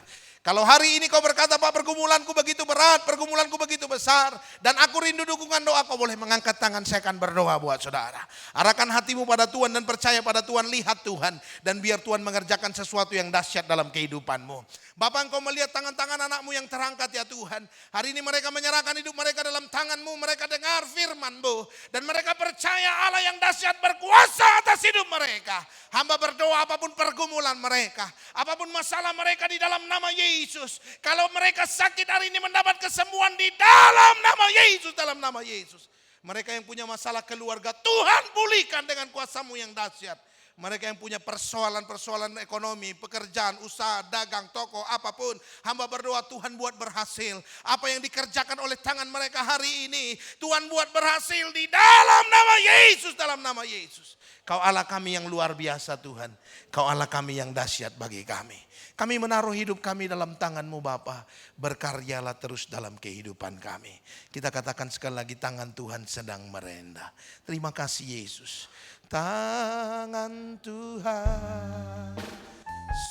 Kalau hari ini kau berkata, Pak, pergumulanku begitu berat, pergumulanku begitu besar, dan aku rindu dukungan doa, kau boleh mengangkat tangan, saya akan berdoa buat saudara. Arahkan hatimu pada Tuhan dan percaya pada Tuhan, lihat Tuhan, dan biar Tuhan mengerjakan sesuatu yang dahsyat dalam kehidupanmu. Bapak, engkau melihat tangan-tangan anakmu yang terangkat ya Tuhan. Hari ini mereka menyerahkan hidup mereka dalam tanganmu, mereka dengar firman-Mu, dan mereka percaya Allah yang dahsyat berkuasa atas hidup mereka. Hamba berdoa apapun pergumulan mereka, apapun masalah mereka di dalam nama Yesus. Kalau mereka sakit hari ini mendapat kesembuhan di dalam nama Yesus, dalam nama Yesus. Mereka yang punya masalah keluarga, Tuhan pulihkan dengan kuasa-Mu yang dahsyat. Mereka yang punya persoalan-persoalan ekonomi, pekerjaan, usaha, dagang, toko, apapun. Hamba berdoa Tuhan buat berhasil. Apa yang dikerjakan oleh tangan mereka hari ini, Tuhan buat berhasil di dalam nama Yesus, dalam nama Yesus. Kau Allah kami yang luar biasa Tuhan. Kau Allah kami yang dahsyat bagi kami. Kami menaruh hidup kami dalam tangan-Mu Bapa. Berkaryalah terus dalam kehidupan kami. Kita katakan sekali lagi, tangan Tuhan sedang merendah. Terima kasih Yesus. Tangan Tuhan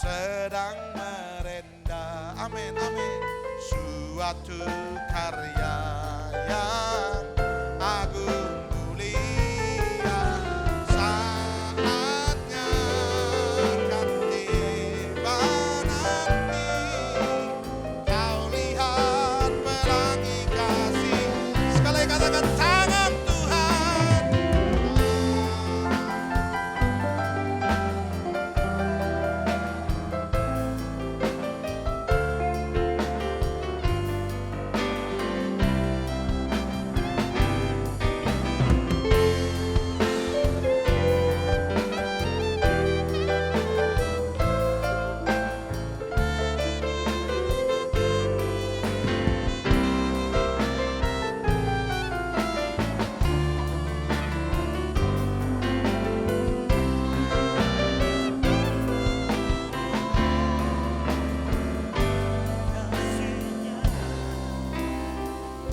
sedang merendah. Amin, amin. Suatu karya yang agung mulia, saatnya akan tiba nanti. Kau lihat pelangi kasih. Sekali katakan tangan Tuhan.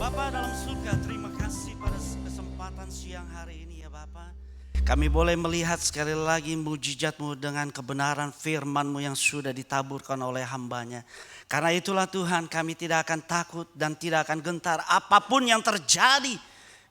Bapak dalam surga, terima kasih pada kesempatan siang hari ini ya Bapak. Kami boleh melihat sekali lagi mujizat-Mu dengan kebenaran firman-Mu yang sudah ditaburkan oleh hamba-Nya. Karena itulah Tuhan, kami tidak akan takut dan tidak akan gentar apapun yang terjadi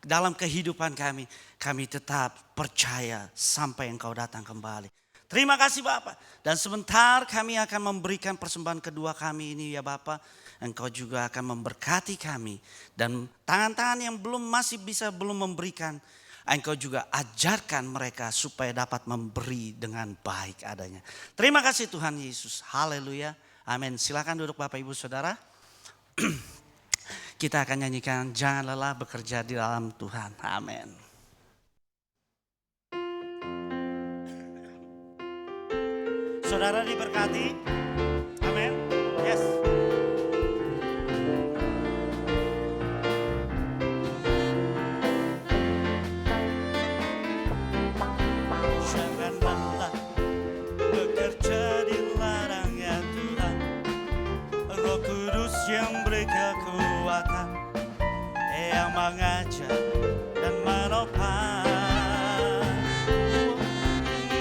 dalam kehidupan kami. Kami tetap percaya sampai Engkau datang kembali. Terima kasih Bapak. Dan sebentar kami akan memberikan persembahan kedua kami ini ya Bapak. Engkau juga akan memberkati kami. Dan tangan-tangan yang masih belum memberikan, Engkau juga ajarkan mereka supaya dapat memberi dengan baik adanya. Terima kasih Tuhan Yesus. Haleluya. Amin. Silakan duduk Bapak Ibu Saudara. Kita akan nyanyikan Jangan Lelah Bekerja di Dalam Tuhan. Amin. Saudara diberkati. Amin. Yes. Jangan lelah bekerja di ladangnya Tuhan. Roh Kudus yang beri kekuatan, yang mengajar dan menopang.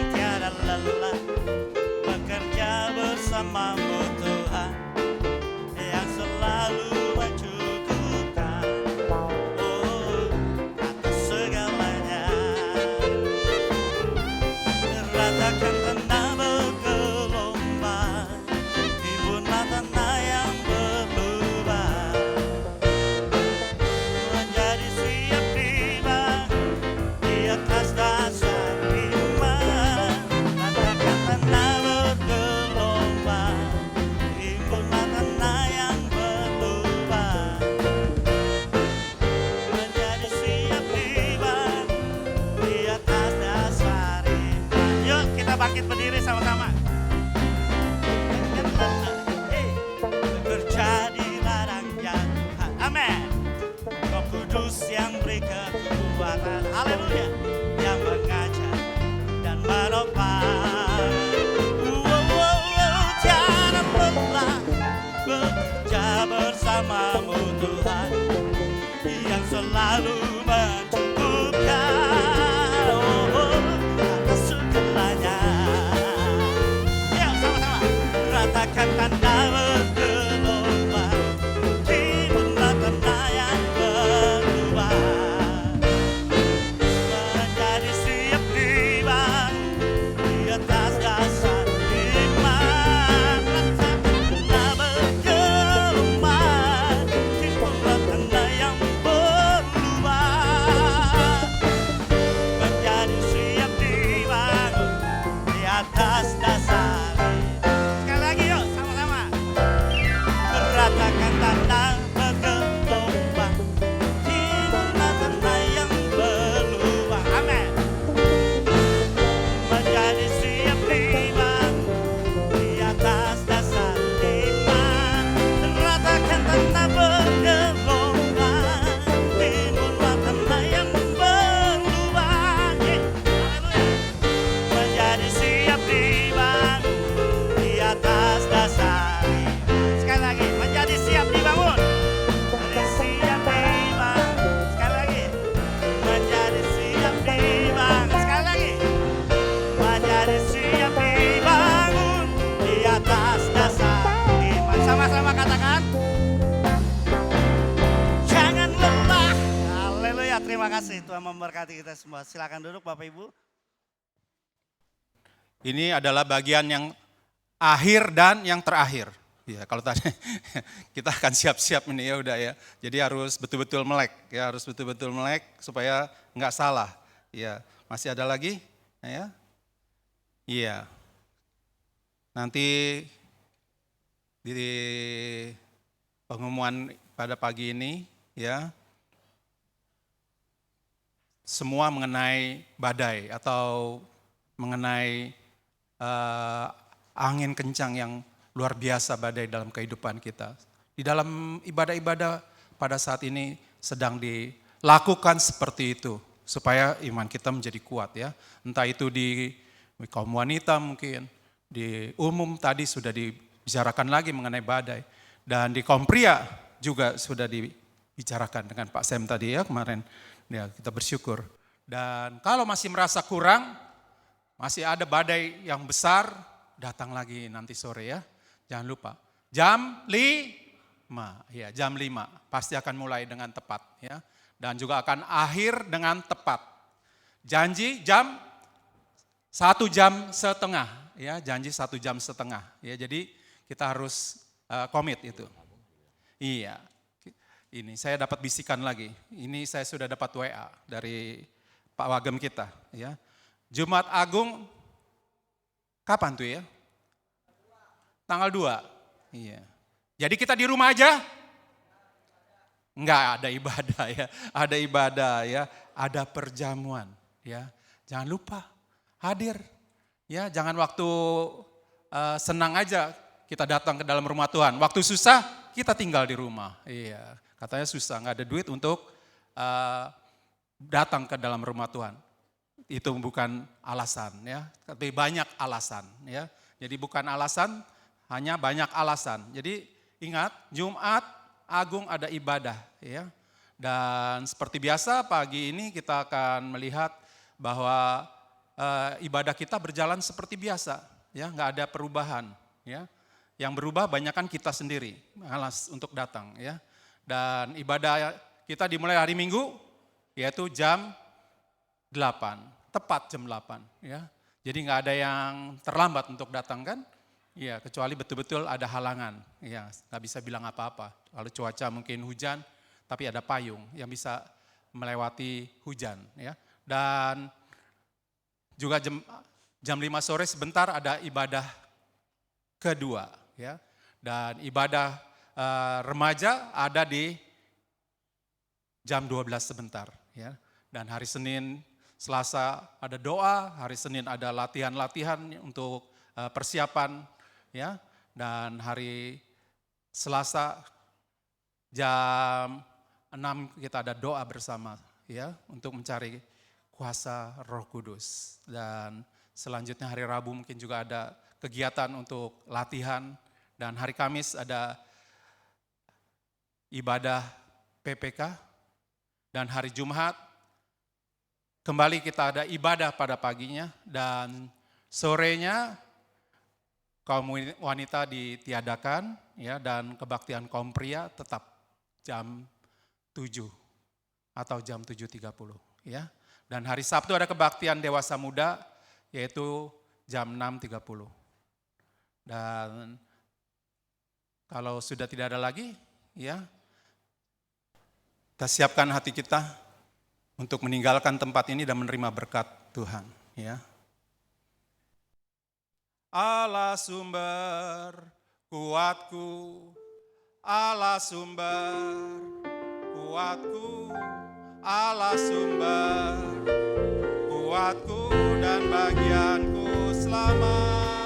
Tiada lelah bekerja bersama-Mu Tuhan, yang selalu mencukupkan atas segalanya. Ratakan tanah bergelombang, timbunlah tanah yang berlubang, menjadi siap tiba di atas dasar iman. Ratakan tanah bergelombang, timbunlah tanah yang berlubang, menjadi siap tiba di atas dasar iman. Yuk kita bangkit berdiri sama-sama. Bekerja di ladangnya Tuhan. Amin. Roh Kudus yang beri kekuatan. Haleluya. Yang mengajar dan menopang. kasih, Tuhan memberkati kita semua. Silakan duduk Bapak Ibu. Ini adalah bagian yang akhir dan yang terakhir. Ya, kalau tadi kita akan siap-siap ini ya udah ya. Jadi harus betul-betul melek ya, harus betul-betul melek supaya nggak salah. Ya, masih ada lagi? Ya. Iya. Nanti di pengumuman pada pagi ini ya, semua mengenai badai atau mengenai angin kencang yang luar biasa badai dalam kehidupan kita. Di dalam ibadah-ibadah pada saat ini sedang dilakukan seperti itu supaya iman kita menjadi kuat ya. Entah itu di kaum wanita mungkin, di umum tadi sudah dibicarakan lagi mengenai badai. Dan di kaum pria juga sudah dibicarakan dengan Pak Sam tadi ya kemarin. Ya, kita bersyukur. Dan kalau masih merasa kurang, masih ada badai yang besar, datang lagi nanti sore ya. Jangan lupa. Jam 5. Ya, jam 5 pasti akan mulai dengan tepat ya. Dan juga akan akhir dengan tepat. Janji jam 1 jam setengah ya, janji 1 jam setengah ya. Jadi kita harus komit itu. Iya. Ini saya dapat bisikan lagi. Ini saya sudah dapat WA dari Pak Wagem kita ya. Jumat Agung kapan tuh ya? Tanggal 2. Iya. Jadi kita di rumah aja? Enggak ada ibadah ya. Ada ibadah ya, ada perjamuan ya. Jangan lupa hadir. Ya, jangan waktu senang aja kita datang ke dalam rumah Tuhan. Waktu susah kita tinggal di rumah. Iya. Katanya susah, enggak ada duit untuk datang ke dalam rumah Tuhan. Itu bukan alasan ya, tapi banyak alasan ya. Jadi bukan alasan, hanya banyak alasan. Jadi ingat, Jumat Agung ada ibadah ya. Dan seperti biasa pagi ini kita akan melihat bahwa ibadah kita berjalan seperti biasa ya, nggak ada perubahan ya. Yang berubah banyakkan kita sendiri, malas untuk datang ya. Dan ibadah kita dimulai hari Minggu yaitu jam 8. Tepat jam 8 ya. Jadi nggak ada yang terlambat untuk datang kan? Ya, kecuali betul-betul ada halangan. Ya, nggak bisa bilang apa-apa. Kalau cuaca mungkin hujan, tapi ada payung yang bisa melewati hujan ya. Dan juga jam 5 sore sebentar ada ibadah kedua ya. Dan ibadah remaja ada di jam 12 sebentar ya. Dan hari Senin, Selasa ada doa, hari Senin ada latihan-latihan untuk persiapan ya. Dan hari Selasa jam 6 kita ada doa bersama ya untuk mencari kuasa Roh Kudus. Dan selanjutnya hari Rabu mungkin juga ada kegiatan untuk latihan, dan hari Kamis ada ibadah PPK, dan hari Jumat kembali kita ada ibadah pada paginya, dan sorenya kaum wanita ditiadakan ya, dan kebaktian kaum pria tetap jam 7 atau jam 7.30 ya. Dan hari Sabtu ada kebaktian dewasa muda yaitu jam 6.30. Dan kalau sudah tidak ada lagi ya, kita siapkan hati kita untuk meninggalkan tempat ini dan menerima berkat Tuhan ya. Allah sumber kuatku, Allah sumber kuatku, Allah sumber kuatku dan bagianku selamanya.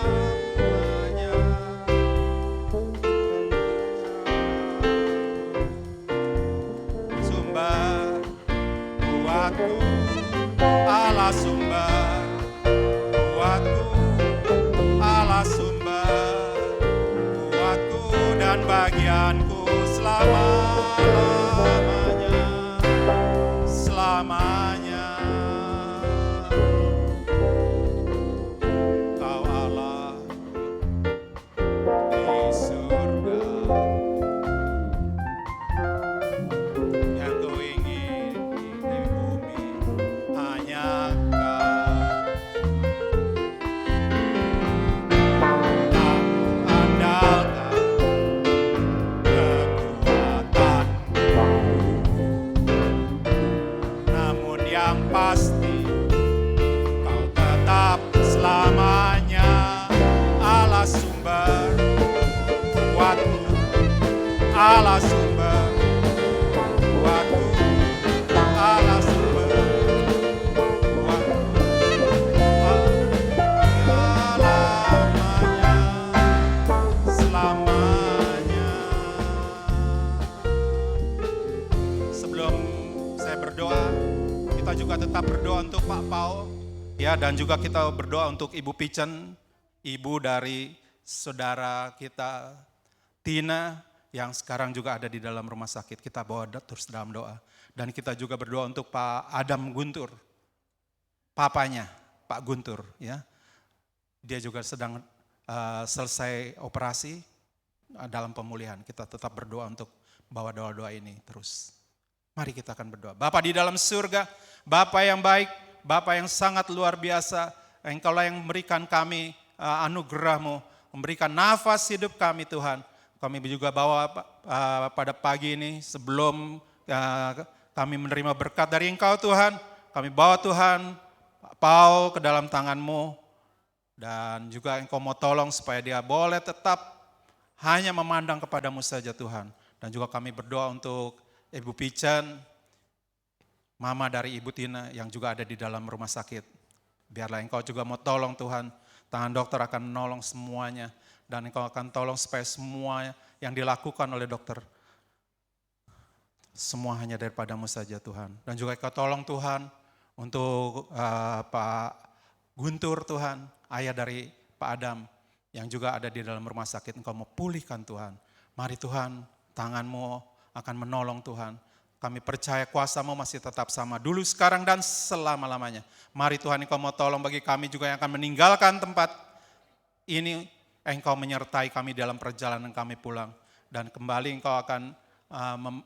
Sumber kuatku, Allah sumber kuatku, Allah sumber kuatku dan bagianku selama-lamanya, selamanya. Kau Allah di surga, yang Kau ingin di bumi. Ya, dan juga kita berdoa untuk Ibu Pichen, ibu dari saudara kita Tina yang sekarang juga ada di dalam rumah sakit. Kita bawa terus dalam doa. Dan kita juga berdoa untuk Pak Adam Guntur, papanya Pak Guntur. Ya, dia juga sedang selesai operasi dalam pemulihan. Kita tetap berdoa untuk bawa doa-doa ini terus. Mari kita akan berdoa. Bapa di dalam surga, Bapa yang baik, Bapa yang sangat luar biasa, Engkaulah yang memberikan kami anugerah-Mu, memberikan nafas hidup kami Tuhan. Kami juga bawa pada pagi ini sebelum kami menerima berkat dari Engkau Tuhan, kami bawa Tuhan Paul ke dalam tangan-Mu, dan juga Engkau mau tolong supaya dia boleh tetap hanya memandang kepadamu saja Tuhan. Dan juga kami berdoa untuk Ibu Pichen, mama dari Ibu Tina yang juga ada di dalam rumah sakit. Biarlah Engkau juga mau tolong Tuhan, tangan dokter akan menolong semuanya. Dan Engkau akan tolong supaya semua yang dilakukan oleh dokter, semua hanya daripadamu saja Tuhan. Dan juga Engkau tolong Tuhan untuk Pak Guntur Tuhan, ayah dari Pak Adam yang juga ada di dalam rumah sakit. Engkau mau pulihkan Tuhan. Mari Tuhan, tangan-Mu akan menolong Tuhan. Kami percaya kuasa-Mu masih tetap sama dulu, sekarang, dan selama-lamanya. Mari Tuhan, Engkau mau tolong bagi kami juga yang akan meninggalkan tempat ini. Engkau menyertai kami dalam perjalanan kami pulang. Dan kembali Engkau akan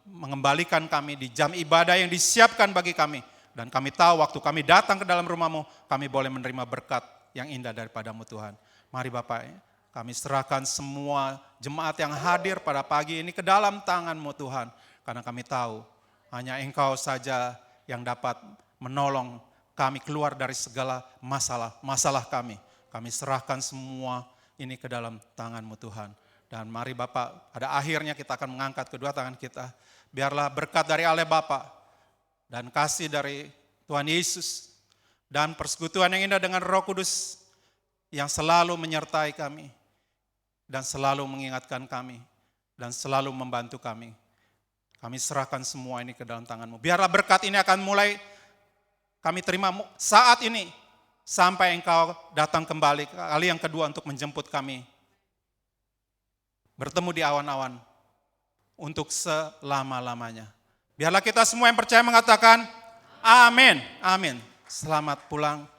mengembalikan kami di jam ibadah yang disiapkan bagi kami. Dan kami tahu waktu kami datang ke dalam rumah-Mu, kami boleh menerima berkat yang indah daripada-Mu Tuhan. Mari Bapak, kami serahkan semua jemaat yang hadir pada pagi ini ke dalam tangan-Mu Tuhan. Karena kami tahu hanya Engkau saja yang dapat menolong kami keluar dari segala masalah kami. Kami serahkan semua ini ke dalam tangan-Mu Tuhan. Dan mari Bapak, pada akhirnya kita akan mengangkat kedua tangan kita. Biarlah berkat dari Allah Bapa dan kasih dari Tuhan Yesus dan persekutuan yang indah dengan Roh Kudus yang selalu menyertai kami dan selalu mengingatkan kami dan selalu membantu kami. Kami serahkan semua ini ke dalam tangan-Mu. Biarlah berkat ini akan mulai kami terima saat ini sampai Engkau datang kembali kali yang kedua untuk menjemput kami. Bertemu di awan-awan untuk selama-lamanya. Biarlah kita semua yang percaya mengatakan amin, amin. Selamat pulang.